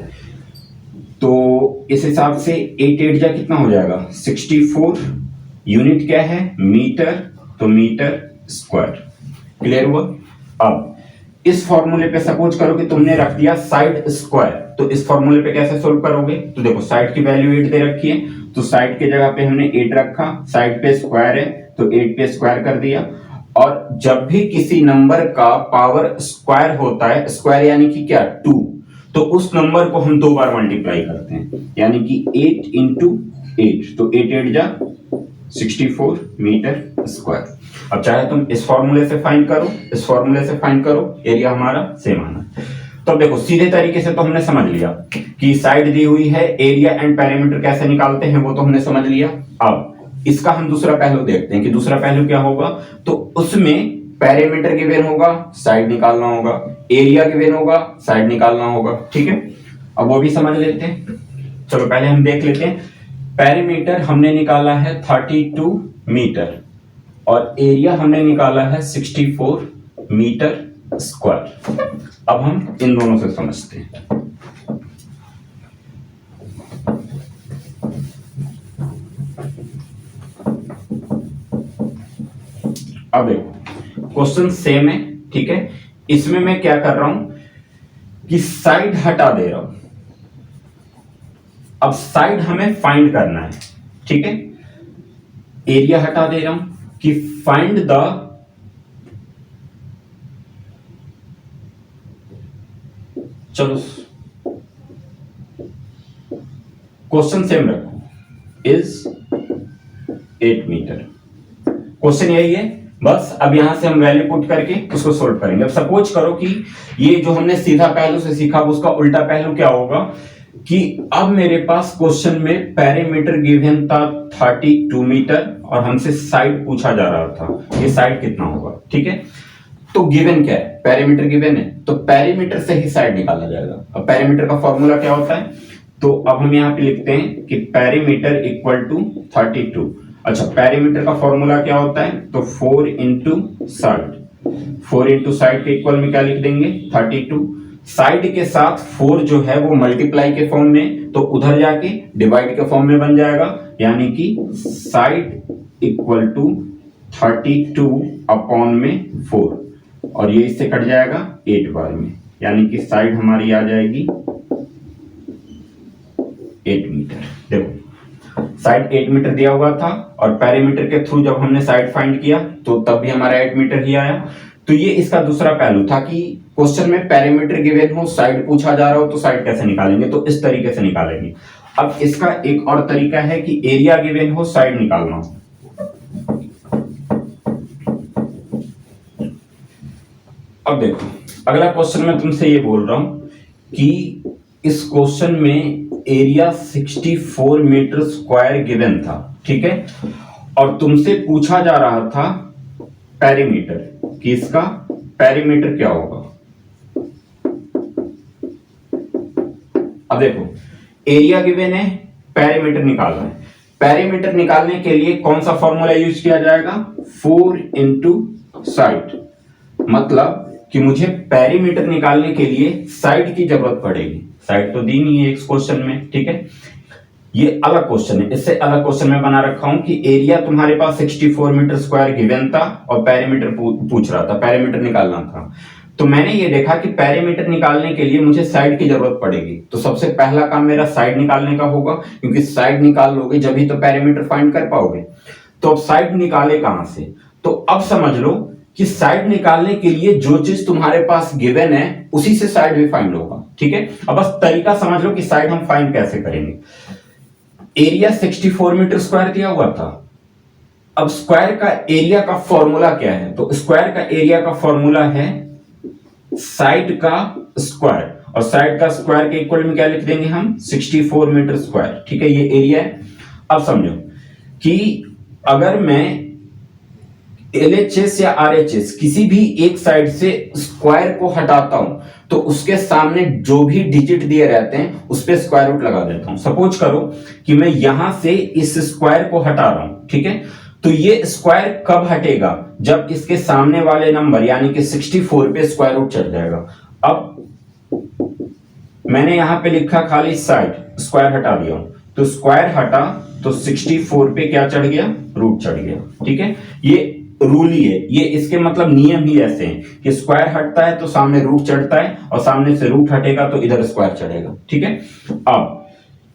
तो इस हिसाब से 8 8 जा कितना हो जाएगा, 64। यूनिट क्या है, मीटर, तो मीटर स्क्वायर। क्लियर हुआ। अब इस फॉर्मूले पे सपोज करो कि तुमने रख दिया साइड स्क्वायर, तो इस फॉर्मूले पे कैसे सोल्व करोगे, तो देखो साइड की वैल्यू 8 दे रखी है तो साइड के जगह पे हमने 8 रखा, साइड पे स्क्वायर है तो 8 पे स्क्वायर कर दिया। और जब भी किसी नंबर का पावर स्क्वायर होता है, स्क्वायर यानी कि क्या, 2, तो उस नंबर को हम 2 बार मल्टीप्लाई करते हैं, यानी कि 8 इंटू 8, तो 8 8 जा 64 मीटर स्क्वायर। अब चाहे तुम इस फॉर्मूले से फाइंड करो, इस फॉर्मूले से फाइंड करो, एरिया हमारा सेम आना। तो देखो सीधे तरीके से तो हमने समझ लिया कि साइड दी हुई है, एरिया एंड पेरीमीटर कैसे निकालते हैं वो तो हमने समझ लिया। अब इसका हम दूसरा पहलू देखते हैं कि दूसरा पहलू क्या होगा। तो उसमें पेरीमीटर गिवन होगा, साइड निकालना होगा, एरिया गिवन होगा, साइड निकालना होगा। ठीक है, अब वो भी समझ लेते हैं। चलो पहले हम देख लेते हैं। पेरीमीटर हमने निकाला है 32 मीटर और एरिया हमने निकाला है 64 मीटर स्क्वायर। अब हम इन दोनों से समझते हैं। अब देखो क्वेश्चन सेम है। ठीक है, इसमें मैं क्या कर रहा हूं कि साइड हटा दे रहा हूं। अब साइड हमें फाइंड करना है। ठीक है, एरिया हटा दे रहा हूं कि फाइंड द चलो क्वेश्चन सेम रखो, इज 8 मीटर। क्वेश्चन यही है, बस अब यहां से हम वैल्यू पुट करके उसको सोल्व करेंगे। अब सपोज करो कि ये जो हमने सीधा पहलू से सीखा उसका उल्टा पहलू क्या होगा कि अब मेरे पास क्वेश्चन में पेरीमीटर गिवन था 32 मीटर और हमसे साइड पूछा जा रहा था, ये साइड कितना होगा। ठीक है, तो गिवन क्या है, पेरीमीटर गिवन है, तो पेरीमीटर से ही साइड निकाला जाएगा। अब पेरीमीटर का फॉर्मूला क्या होता है, तो अब हम यहाँ पे लिखते हैं कि पेरीमीटर इक्वल टू 32। अच्छा, पेरीमीटर का फॉर्मूला क्या होता है, तो 4 इंटू साइड, 4 इंटू साइड के इक्वल में क्या लिख देंगे 32। साइड के साथ 4 जो है वो मल्टीप्लाई के फॉर्म में, तो उधर जाके डिवाइड के फॉर्म में बन जाएगा, यानी कि साइड इक्वल टू 32 अपॉन में 4, और ये इससे कट जाएगा 8 बार में, यानी कि साइड हमारी आ जाएगी 8 मीटर। देखो साइड 8 मीटर दिया हुआ था और पेरीमीटर के थ्रू जब हमने साइड फाइंड किया तो तब भी हमारा 8 मीटर ही आया। तो ये इसका दूसरा पहलू था कि क्वेश्चन में पेरीमीटर गिवन हो, साइड पूछा जा रहा हो, तो साइड कैसे निकालेंगे, तो इस तरीके से निकालेंगे। अब इसका एक और तरीका है कि एरिया गिवन हो, साइड निकालना हो। अब देखो अगला क्वेश्चन में तुमसे ये बोल रहा हूं कि इस क्वेश्चन में एरिया 64 मीटर स्क्वायर गिवन था, ठीक है, और तुमसे पूछा जा रहा था पेरीमीटर कि इसका पेरीमीटर क्या होगा। अब देखो एरिया गिवन है, पेरीमीटर निकालना है। पेरीमीटर निकालने के लिए कौन सा फॉर्मूला यूज किया जाएगा, 4 इंटू साइड, मतलब कि मुझे पेरीमीटर निकालने के लिए साइड की जरूरत पड़ेगी। साइड तो दी नहीं है इस क्वेश्चन में, ठीक है, ये अलग क्वेश्चन है, इससे अलग क्वेश्चन में बना रखा हूं कि एरिया तुम्हारे पास 64 मीटर स्क्वायर गिवन था और पेरीमीटर पूछ रहा था, पेरीमीटर निकालना था। तो मैंने ये देखा कि पेरीमीटर निकालने के लिए मुझे साइड की जरूरत पड़ेगी, तो सबसे पहला काम मेरा साइड निकालने का होगा, क्योंकि साइड निकाल लोगे जब तो पेरीमीटर फाइंड कर पाओगे। तो अब साइड निकाले कहां से, तो अब समझ लो कि साइड निकालने के लिए जो चीज तुम्हारे पास गिवन है उसी से साइड भी फाइंड होगा, ठीक है। अब बस तरीका समझ लो कि साइड हम फाइंड कैसे करेंगे। एरिया 64 मीटर स्क्वायर दिया हुआ था, अब स्क्वायर का एरिया का फॉर्मूला क्या है, तो स्क्वायर का एरिया का फॉर्मूला है साइड का स्क्वायर, और साइड का स्क्वायर के इक्वल में क्या लिख देंगे हम 64 मीटर स्क्वायर, ठीक है, ये एरिया है। अब समझो कि अगर मैं LHS या RHS किसी भी एक साइड से स्क्वायर को हटाता हूं तो उसके सामने जो भी डिजिट दिए रहते हैं उस पे स्क्वायर रूट लगा देता हूं। सपोज करो कि मैं यहां से इस स्क्वायर को हटा रहा हूं, ठीक है, तो ये स्क्वायर कब हटेगा, जब इसके सामने वाले नंबर यानी कि 64 पे स्क्वायर रूट चढ़ जाएगा। अब मैंने यहां पे लिखा खाली साइड, स्क्वायर हटा दिया हूं, तो स्क्वायर हटा तो 64 पे क्या चढ़ गया, रूट चढ़ गया, ठीक है। ये रूल ही है, ये इसके मतलब नियम ही ऐसे हैं कि स्क्वायर हटता है तो सामने रूट चढ़ता है और सामने से रूट हटेगा तो इधर स्क्वायर चढ़ेगा, ठीक है। अब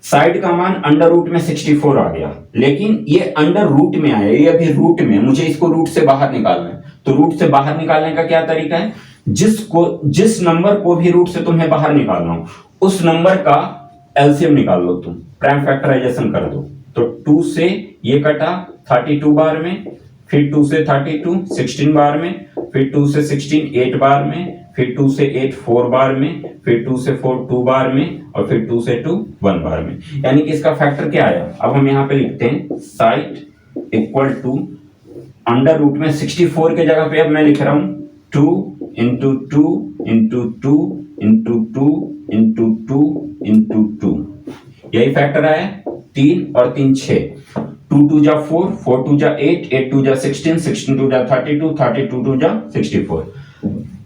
साइड का मान अंडर रूट में 64 आ गया, लेकिन ये अंडर रूट में आया, ये अभी रूट में, मुझे इसको रूट से बाहर निकालना है। तो रूट से बाहर निकालने का क्या तरीका है, जिस नंबर को भी रूट से तुम्हें बाहर निकालना हो उस नंबर का एलसीएम निकाल लो, तुम प्राइम फैक्टराइजेशन कर दो। तो 2 से ये कटा 32 बार में, फिर 2 से 32 16 बार में, फिर 2 से 16 8 बार में, फिर 2 से 8 4 बार में, फिर 2 से 4 2 बार में, और फिर 2 से 2 1 बार में, यानी कि इसका फैक्टर क्या आया। अब हम यहां पे लिखते हैं side equal to under root में 64 के जगह पे अब मैं लिख रहा हूं 2 into 2 into 2 into 2 into 2 into 2, यही फैक्टर आया। 3 और 3 6, 2 2 जा 4, 4 2 जा 8, 8 2 जा 16, 16 2 जा 32, 32 2 जा 64।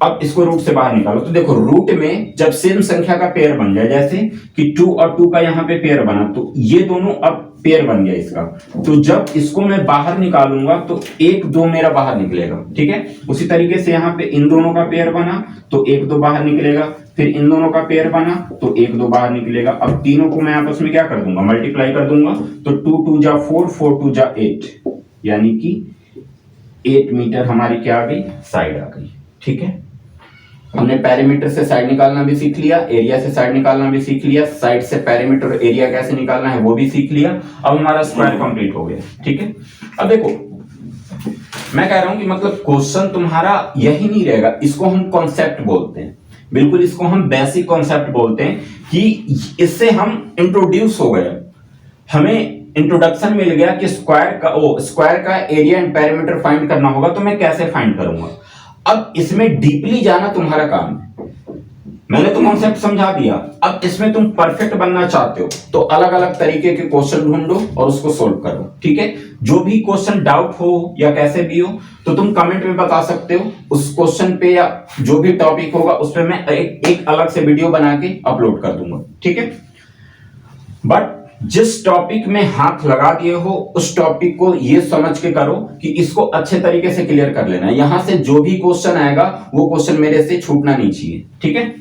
अब इसको रूट से बाहर निकालो, तो देखो रूट में जब सेम संख्या का पेयर बन जाए, जैसे कि 2 और 2 का यहां पे पेयर बना, तो ये दोनों अब पेयर बन गया इसका, तो जब इसको मैं बाहर निकालूंगा तो 1 2 मेरा बाहर निकलेगा, ठीक है। उसी तरीके से यहां पे इन दोनों का पेयर बना तो 1 2 बाहर निकलेगा, फिर इन दोनों का पेयर बना तो 1 2 बाहर निकलेगा। अब तीनों को मैं आपस में क्या कर दूंगा, मल्टीप्लाई कर दूंगा, तो 2 2 जा 4, 4 2 जा 8, यानी कि 8 मीटर हमारी क्या आ गई, साइड आ गई, ठीक है। हमने पेरीमीटर से साइड निकालना भी सीख लिया, एरिया से साइड निकालना भी सीख लिया, साइड से पेरीमीटर और एरिया कैसे निकालना है वो भी सीख लिया। अब हमारा स्क्वायर कंप्लीट हो गया। ठीक है, अब देखो मैं कह रहा हूं कि मतलब क्वेश्चन तुम्हारा यही नहीं रहेगा, इसको हम कॉन्सेप्ट बोलते हैं, बिल्कुल इसको हम बेसिक कॉन्सेप्ट बोलते हैं कि इससे हम इंट्रोड्यूस हो गए, हमें इंट्रोडक्शन मिल गया कि स्क्वायर का एरिया एंड पेरीमीटर फाइंड करना होगा, तो मैं कैसे फाइंड करूंगा। अब इसमें डीपली जाना तुम्हारा काम है, मैंने तो कॉन्सेप्ट समझा दिया, अब इसमें तुम परफेक्ट बनना चाहते हो तो अलग अलग तरीके के क्वेश्चन ढूंढो और उसको सोल्व करो। ठीक है, जो भी क्वेश्चन डाउट हो या कैसे भी हो तो तुम कमेंट में बता सकते हो, उस क्वेश्चन पे या जो भी टॉपिक होगा उस पर मैं एक अलग से वीडियो बना के अपलोड कर दूंगा। ठीक है, बट जिस टॉपिक में हाथ लगा दिए हो उस टॉपिक को ये समझ के करो कि इसको अच्छे तरीके से क्लियर कर लेना है, यहां से जो भी क्वेश्चन आएगा वो क्वेश्चन मेरे से छूटना नहीं चाहिए। ठीक है,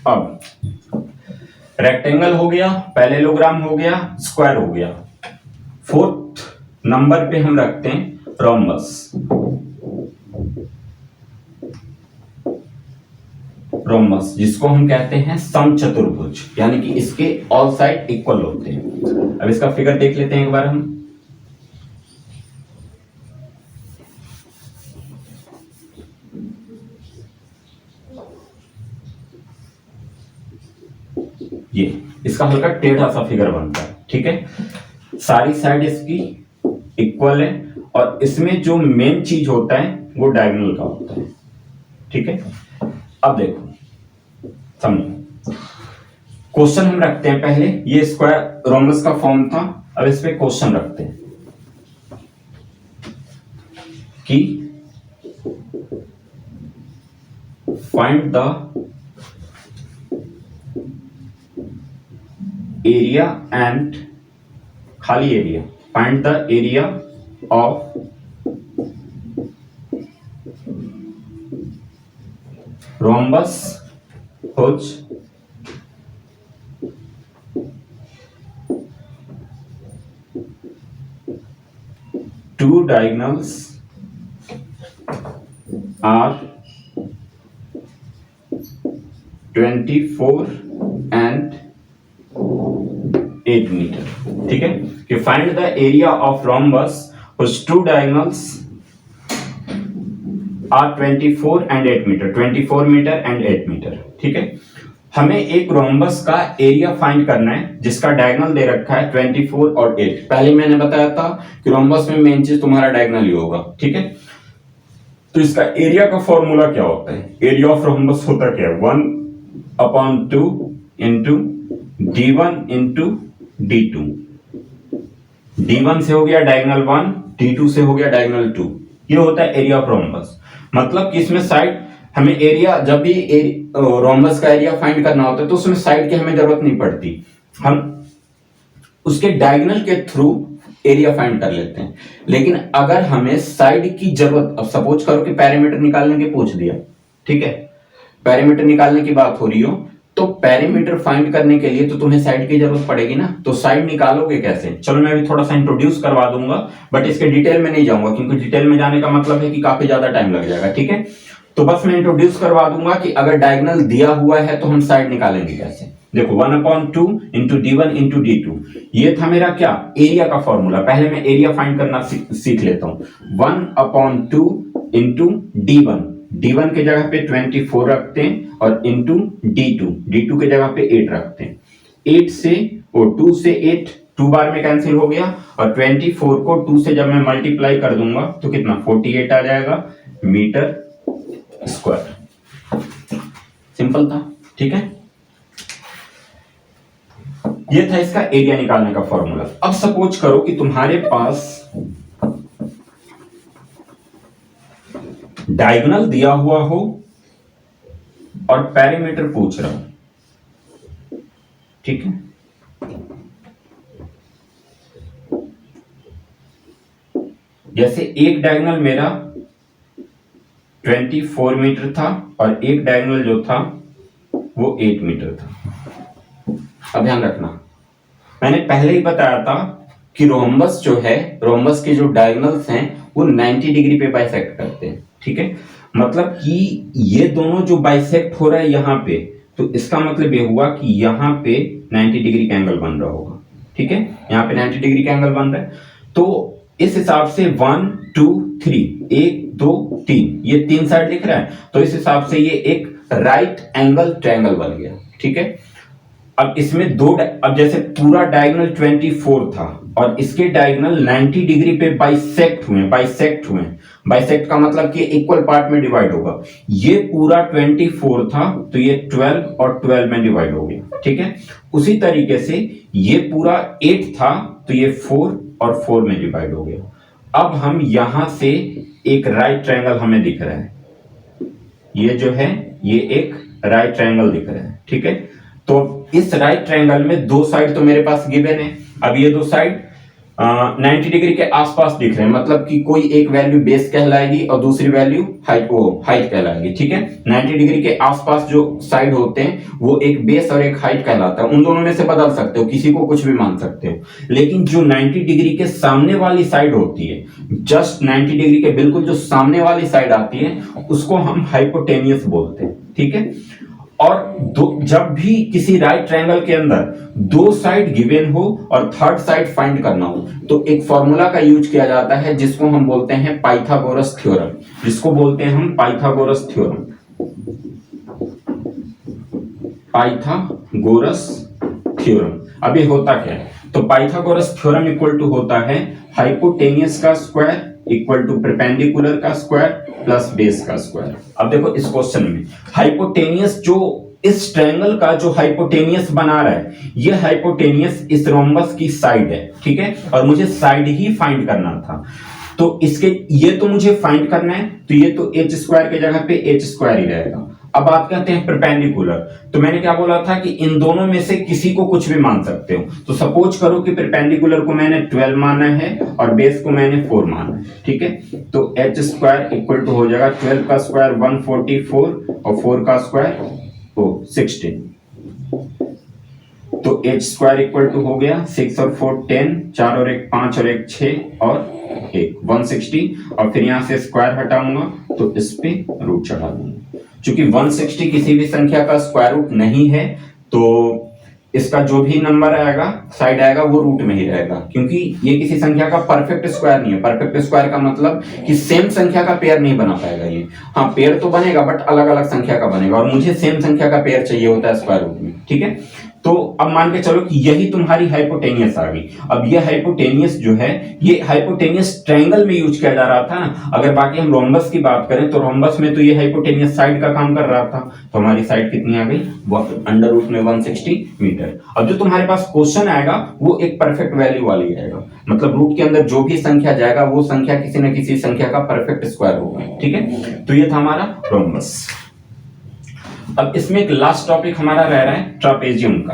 अब रेक्टेंगल हो गया, पैरेललोग्राम हो गया, स्क्वायर हो गया, फोर्थ नंबर पे हम रखते हैं रोम्बस। रोम्बस जिसको हम कहते हैं समचतुर्भुज, यानी कि इसके ऑल साइड इक्वल होते हैं। अब इसका फिगर देख लेते हैं एक बार हम। ये इसका हल्का टेढ़ा सा फिगर बनता है। ठीक है, सारी साइड इसकी इक्वल है और इसमें जो मेन चीज होता है वो डायगोनल का होता है। ठीक है, अब देखो समझो, क्वेश्चन हम रखते हैं पहले, ये स्क्वायर रोम्बस का फॉर्म था, अब इस पे क्वेश्चन रखते हैं कि फाइंड द एरिया एंड खाली area, find the area of rhombus which two diagonals are 24 and 8 metre. ठीक है, कि find the area of rhombus whose two diagonals are 24 and 8 metre, 24 metre and 8 metre. ठीक है, हमें एक रोम्बस का area find करना है जिसका डायगोनल दे रखा है 24 और 8। पहले मैंने बताया था कि रोम्बस में मेन चीज तुम्हारा डायगोनल ही होगा। ठीक है, तो इसका एरिया का फॉर्मूला क्या होता है, एरिया ऑफ रोम्बस होता क्या है, 1/2 into d1 into d2। d1 से हो गया डायगोनल 1, d2 से हो गया डायगोनल 2, ये होता है एरिया ऑफ रोम्बस। मतलब कि इसमें साइड हमें एरिया, जब भी रोम्बस का एरिया फाइंड करना होता है तो उसमें साइड की हमें जरूरत नहीं पड़ती, हम उसके डायगोनल के थ्रू एरिया फाइंड कर लेते हैं। लेकिन अगर हमें साइड की जरूरत, अब सपोज करो कि पेरीमीटर निकालने के पूछ दिया, ठीक है, पेरीमीटर निकालने की बात हो रही हो, तो पेरीमीटर फाइंड करने के लिए तो तुम्हें साइड की जरूरत पड़ेगी ना, तो साइड निकालोगे कैसे। चलो मैं अभी थोड़ा सा इंट्रोड्यूस करवा दूंगा, बट इसके डिटेल में नहीं जाऊंगा क्योंकि डिटेल में जाने का मतलब है कि काफी ज्यादा टाइम लग जाएगा। ठीक है, तो बस मैं इंट्रोड्यूस करवा दूंगा कि अगर डायगोनल दिया हुआ है तो हम साइड निकालेंगे कैसे। देखो 1/2 इंटू d1 इंटू d2, ये था मेरा क्या, एरिया का फॉर्मूला। पहले मैं एरिया फाइंड करना सीख लेता हूं। 1/2 इंटू d1, d1 के जगह पे 24 रखते हैं और इंटू d2, d2 के जगह पे 8 रखते हैं। 8 से और 2 से 8 2 बार में कैंसिल हो गया, और 24 को 2 से जब मैं मल्टीप्लाई कर दूंगा तो कितना 48 आ जाएगा मीटर स्क्वायर। सिंपल था। ठीक है, ये था इसका एरिया निकालने का फॉर्मूला। अब सपोज करो कि तुम्हारे पास डायगोनल दिया हुआ हो और पेरीमीटर पूछ रहा हूं। ठीक है, जैसे एक डायगोनल मेरा 24 मीटर था और एक डायगोनल जो था वो 8 मीटर था। अब ध्यान रखना, मैंने पहले ही बताया था कि रोम्बस जो है, रोम्बस के जो डायगोनल्स हैं वो 90 डिग्री पे बाइसेक्ट करते हैं। ठीक है, मतलब कि ये दोनों जो बाइसेक्ट हो रहा है यहाँ पे, तो इसका मतलब ये हुआ कि यहाँ पे 90 डिग्री का एंगल बन रहा होगा। ठीक है, यहाँ पे 90 डिग्री का एंगल बन रहा है, तो इस हिसाब से 1 2 3 1 2 3 ये 3 साइड दिख रहा है, तो इस हिसाब से ये एक राइट एंगल ट्रायंगल बन गया। ठीक है, अब इसमें दो, अब जैसे पूरा डायगोनल 24 था और इसके डायगोनल 90 डिग्री पे बाइसेक्ट हुए। बाइसेक्ट का मतलब कि इक्वल पार्ट में डिवाइड होगा। ये पूरा 24 था तो ये 12 और 12 में डिवाइड हो गया। ठीक है, उसी तरीके से ये पूरा 8 था तो ये 4 और 4 में डिवाइड हो गया। अब हम यहां से एक राइट ट्रायंगल हमें दिख रहा है, ये जो है ये एक राइट ट्रायंगल दिख रहा है। ठीक है, तो इस राइट ट्रायंगल में दो साइड तो मेरे पास गिवन है। अब ये दो साइड 90 डिग्री के आसपास दिख रहे हैं, मतलब कि कोई एक वैल्यू बेस कहलाएगी और दूसरी वैल्यू हाइट कहलाएगी। ठीक है, 90 डिग्री के आसपास जो साइड होते हैं वो एक बेस और एक हाइट कहलाता है। उन दोनों में से बदल सकते हो, किसी को कुछ भी मान सकते हो, लेकिन जो 90 डिग्री के सामने वाली साइड होती है, जस्ट 90 डिग्री के बिल्कुल जो सामने वाली साइड आती है, उसको हम हाइपोटेनियस बोलते हैं। ठीक है, और जब भी किसी राइट ट्रायंगल के अंदर दो साइड गिवन हो और थर्ड साइड फाइंड करना हो, तो एक फॉर्मूला का यूज किया जाता है जिसको हम बोलते हैं पाइथागोरस थ्योरम। Pythagoras theorem. अब ये होता क्या है, तो पाइथागोरस थ्योरम इक्वल टू होता है हाइपोटेनियस का स्क्वायर इक्वल टू परपेंडिकुलर का स्क्वायर प्लस बेस का स्क्वायर। अब देखो इस क्वेश्चन में हाइपोटेनियस, जो इस ट्रायंगल का जो हाइपोटेनियस बना रहा है, ये हाइपोटेनियस इस रोम्बस की साइड है। ठीक है, और मुझे साइड ही फाइंड करना था, तो इसके ये तो मुझे फाइंड करना है, तो ये तो एच स्क्वायर के जगह पे एच स्क्वायर ही रहेगा। अब बात करते हैं परपेंडिकुलर, तो मैंने क्या बोला था कि इन दोनों में से किसी को कुछ भी मान सकते हो। तो सपोज करो कि परपेंडिकुलर को मैंने 12 माना है और बेस को मैंने 4 माना है। ठीक है, तो एच स्क्वायर इक्वल टू हो जाएगा 12 का स्क्वायर 144 और 4 का स्क्वायर 16, तो एच स्क्वायर इक्वल टू हो गया 6 और 4 10, 4 और 1 5 और 1 6 और 1 160, और फिर यहां से स्क्वायर हटाऊंगा तो इस पे रूट चढ़ा दूंगा। चूंकि 160 किसी भी संख्या का स्क्वायर रूट नहीं है, तो इसका जो भी नंबर आएगा साइड आएगा वो रूट में ही रहेगा, क्योंकि ये किसी संख्या का परफेक्ट स्क्वायर नहीं है। परफेक्ट स्क्वायर का मतलब कि सेम संख्या का पेयर नहीं बना पाएगा ये। हाँ, पेयर तो बनेगा बट अलग अलग संख्या का बनेगा, और मुझे सेम संख्या का पेयर चाहिए होता है स्क्वायर रूट में। ठीक है, तो अब मान के चलो कि यही तुम्हारी हाइपोटेनियस आ गई। अब ये हाइपोटेनियस जो है, ये हाइपोटेनियस ट्रायंगल में यूज किया जा रहा था ना। अगर बाकी हम रोम्बस की बात करें तो रोम्बस में तो ये हाइपोटेनियस साइड का काम कर रहा था, तो हमारी साइड कितनी आ गई, अंडर रूट में 160 मीटर। अब जो तुम्हारे पास क्वेश्चन आएगा वो एक परफेक्ट वैल्यू वाली आएगा, मतलब रूट के अंदर जो भी संख्या जाएगा वो संख्या किसी न किसी संख्या का परफेक्ट स्क्वायर होगा। ठीक है, तो ये था हमारा रोम्बस। अब इसमें एक लास्ट टॉपिक हमारा रह रहा है ट्रापेजियम का।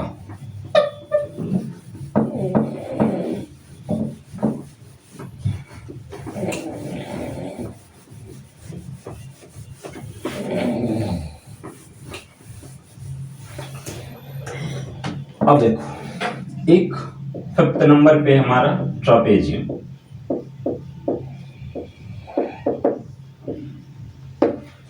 अब देखो, एक 5th नंबर पे हमारा ट्रापेजियम।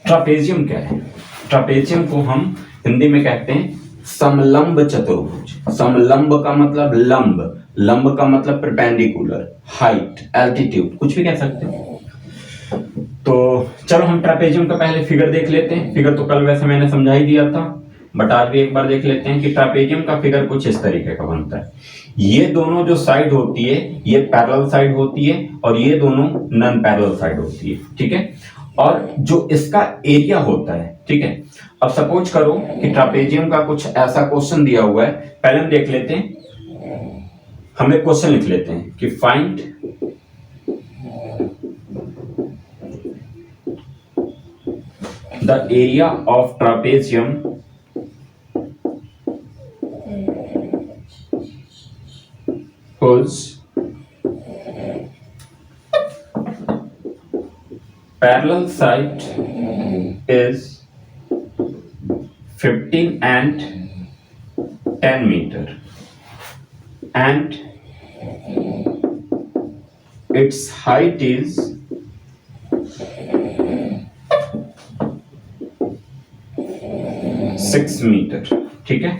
ट्रापेजियम क्या है? ट्रापेजियम को हम हिंदी में कहते हैं समलंब चतुर्भुज। समलंब का मतलब लंब, लंब का मतलब परपेंडिकुलर, हाइट, एल्टीट्यूड, कुछ भी कह सकते हैं। तो चलो हम ट्रापेजियम का पहले फिगर देख लेते हैं। फिगर तो कल वैसे मैंने समझा ही दिया था, बट आज भी एक बार देख लेते हैं कि ट्रापेजियम का फिगर कुछ इस तरीके का बनता है। ये दोनों जो साइड होती है ये पैरेलल साइड होती है और ये दोनों नॉन पैरेलल साइड होती है। ठीक है, और जो इसका एरिया होता है, ठीक है, अब सपोज करो कि ट्रापेजियम का कुछ ऐसा क्वेश्चन दिया हुआ है। पहले हम देख लेते हैं, हम एक क्वेश्चन लिख लेते हैं कि find the area of trapezium whose parallel side is 15 and 10 meter and its height is 6 metre. ठीक है,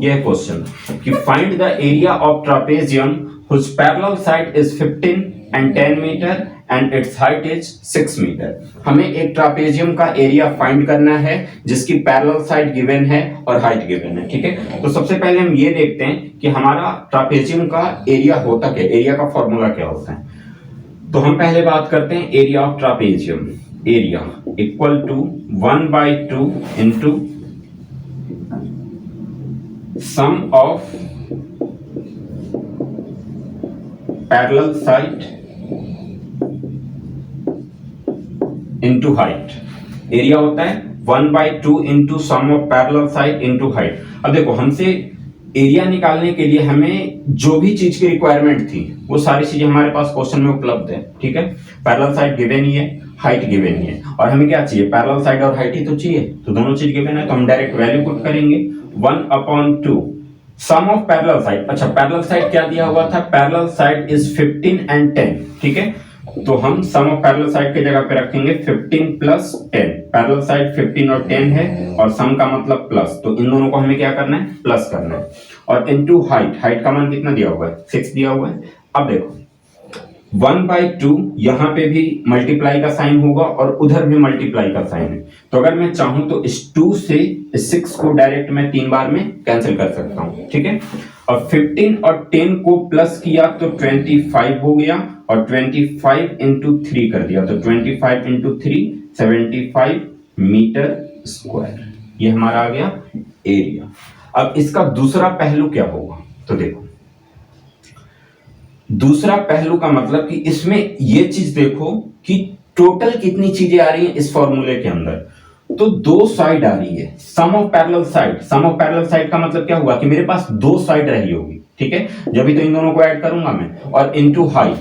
यह क्वेश्चन कि find the area of trapezium whose parallel side is 15 and 10 metre and its height is 6 metre. हमें एक trapezium का area find करना है जिसकी पैरेलल साइड गिवन है और हाइट गिवन है। ठीक है, तो सबसे पहले हम ये देखते हैं कि हमारा ट्रापेजियम का एरिया होता क्या, एरिया का फॉर्मूला क्या होता है। तो हम पहले बात करते हैं area of trapezium. Area equal to 1/2 into sum of parallel side into height. Area होता है 1/2 into sum of parallel side into height. अब देखो, हमसे एरिया निकालने के लिए हमें जो भी चीज की रिक्वायरमेंट थी वो सारी चीजें हमारे पास क्वेश्चन में उपलब्ध है। ठीक है, पैरेलल साइड गिवन ही है, हाइट गिवन ही है, और हमें क्या चाहिए, पैरेलल साइड और हाइट ही तो चाहिए। तो दोनों चीज गिवन है तो हम डायरेक्ट वैल्यू पुट करेंगे 1/2 सम ऑफ पैरेलल साइड। अच्छा, पैरेलल साइड क्या दिया हुआ था, पैरेलल साइड इज 15 एंड 10। ठीक है, तो हम सम ऑफ पैरेलल साइड की जगह पे रखेंगे 15 प्लस 10। पैरेलल साइड 15 और 10 है और सम का मतलब प्लस, तो इन दोनों को हमें क्या करना है, प्लस करना है। और इनटू हाइट, हाइट का मान कितना दिया हुआ है, 6 दिया हुआ है। अब देखो 1/2 यहां पे भी मल्टीप्लाई का साइन होगा और उधर भी मल्टीप्लाई का साइन है, तो अगर मैं चाहूं तो इस 2 से इस 6 को डायरेक्ट मैं 3 बार में कैंसिल कर सकता हूं। ठीक है, और 15 और 10 को प्लस किया तो 25 हो गया, और 25 इंटू 3 कर दिया तो 25 इंटू 3 75 मीटर स्क्वायर। ये हमारा आ गया एरिया। अब इसका दूसरा पहलू क्या होगा, तो देखो दूसरा पहलू का मतलब कि इसमें ये चीज देखो कि टोटल कितनी चीजें आ रही हैं इस फॉर्मूले के अंदर। तो 2 साइड आ रही है, sum of parallel side. Sum of parallel side का मतलब क्या हुआ कि मेरे पास 2 साइड रही होगी। ठीक है, जब भी तो इन दोनों को ऐड करूंगा मैं, और इनटू हाइट।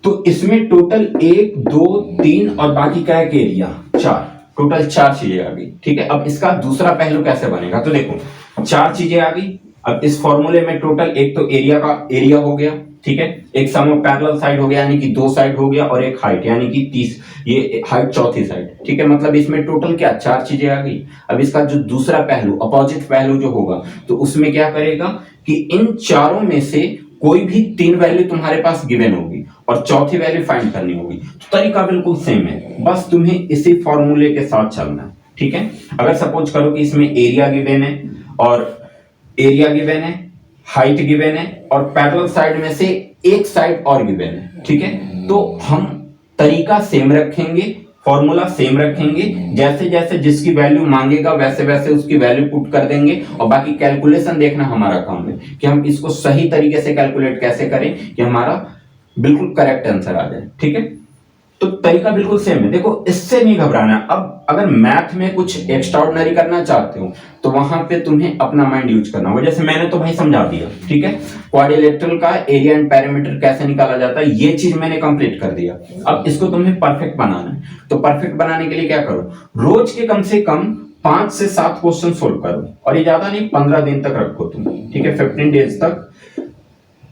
तो इसमें टोटल 1 2 3 और बाकी क्या है, एरिया 4, टोटल 4 चीजें आ गई। ठीक है, अब इसका दूसरा पहलू कैसे बनेगा, तो देखो 4 चीजें आ गई। अब इस फॉर्मूले में टोटल एक तो एरिया का एरिया हो गया, ठीक है, एक सम ऑफ पैरेलल साइड हो गया यानी कि 2 साइड हो गया, और एक हाइट यानी कि 30, ये हाइट चौथी साइड। ठीक है, मतलब इसमें टोटल क्या 4 चीजें आ गई। अब इसका जो दूसरा पहलू, अपोजिट पहलू जो होगा, तो उसमें क्या करेगा कि इन चारों में से कोई भी 3 वैल्यू तुम्हारे पास गिवन होगी और चौथी वैल्यू फाइंड करनी होगी। तो तरीका बिल्कुल सेम है, बस तुम्हें इसी फॉर्मूले के साथ चलना है। ठीक है, अगर सपोज करो कि इसमें एरिया गिवन है और एरिया गिवन है, हाइट गिवन है, और पैरेलल साइड में से एक साइड और गिवन है। ठीक है, तो हम तरीका सेम रखेंगे, फॉर्मूला सेम रखेंगे, जैसे जैसे जिसकी वैल्यू मांगेगा वैसे वैसे उसकी वैल्यू पुट कर देंगे, और बाकी कैलकुलेशन देखना हमारा काम है कि हम इसको सही तरीके से कैलकुलेट कैसे करें कि हमारा बिल्कुल करेक्ट आंसर आ जाए। ठीक है, तो तरीका बिल्कुल सेम है। देखो, इससे नहीं घबराना। अब अगर मैथ में कुछ एक्स्ट्राऑर्डिनरी करना चाहते हो तो वहां पे तुम्हें अपना माइंड यूज करना होगा। जैसे मैंने तो भाई समझा दिया, ठीक है, क्वाड्रिलेटरल का एरिया एंड पैरामीटर कैसे निकाला जाता है, ये चीज मैंने कंप्लीट कर दिया। अब इसको तुम्हें परफेक्ट बनाना है, तो परफेक्ट बनाने के लिए क्या करो, रोज के कम से कम 5 से 7 क्वेश्चन सोल्व करो, और ये ज्यादा नहीं, 15 दिन तक रखो तुम। ठीक है, 15 डेज तक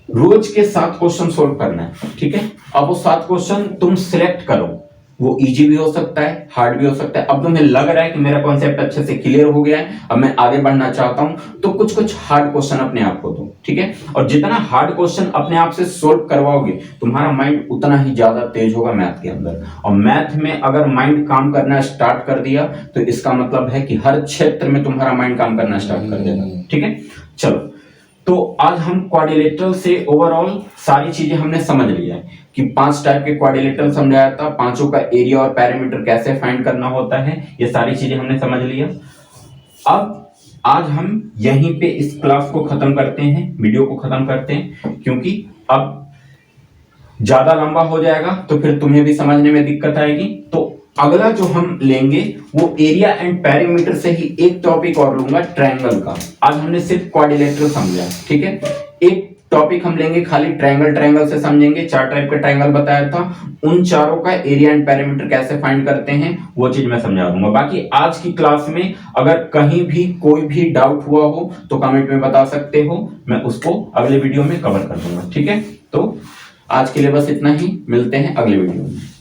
रोज के 7 क्वेश्चन सोल्व करना है। ठीक है, अब वो 7 क्वेश्चन तुम सिलेक्ट करो, वो इजी भी हो सकता है, हार्ड भी हो सकता है। अब तुम्हें लग रहा है कि मेरा कॉन्सेप्ट अच्छे से क्लियर हो गया है, अब मैं आगे बढ़ना चाहता हूं, तो कुछ कुछ हार्ड क्वेश्चन अपने आप को दो। ठीक है, और जितना हार्ड क्वेश्चन अपने आप से सोल्व करवाओगे तुम्हारा माइंड उतना ही ज्यादा तेज होगा मैथ के अंदर। और मैथ में अगर माइंड काम करना स्टार्ट कर दिया तो इसका मतलब है कि हर क्षेत्र में तुम्हारा माइंड काम करना स्टार्ट कर देगा। ठीक है, चलो, तो आज हम क्वाड्रिलेटरल से ओवरऑल सारी चीजें हमने समझ लिया है कि 5 टाइप के क्वाड्रिलेटरल समझाया था, पांचों का एरिया और पैरामीटर कैसे फाइंड करना होता है, ये सारी चीजें हमने समझ लिया। अब आज हम यहीं पे इस क्लास को खत्म करते हैं, वीडियो को खत्म करते हैं, क्योंकि अब ज्यादा लंबा हो जाएगा तो फिर तुम्हें भी समझने में दिक्कत आएगी। तो अगला जो हम लेंगे वो एरिया एंड पैरामीटर से ही एक टॉपिक और लूंगा, ट्रायंगल का। आज हमने सिर्फ क्वाड्रिलेटरल समझा, ठीक है। एक टॉपिक हम लेंगे खाली ट्रायंगल से समझेंगे। 4 टाइप के ट्रायंगल बताया था, उन चारों का एरिया एंड पेरीमीटर कैसे फाइंड करते हैं वो चीज मैं समझा दूंगा। बाकी आज की क्लास में अगर कहीं भी कोई भी डाउट हुआ हो तो कमेंट में बता सकते हो, मैं उसको अगले वीडियो में कवर कर दूंगा। ठीक है, तो आज के लिए बस इतना ही, मिलते हैं अगले वीडियो में।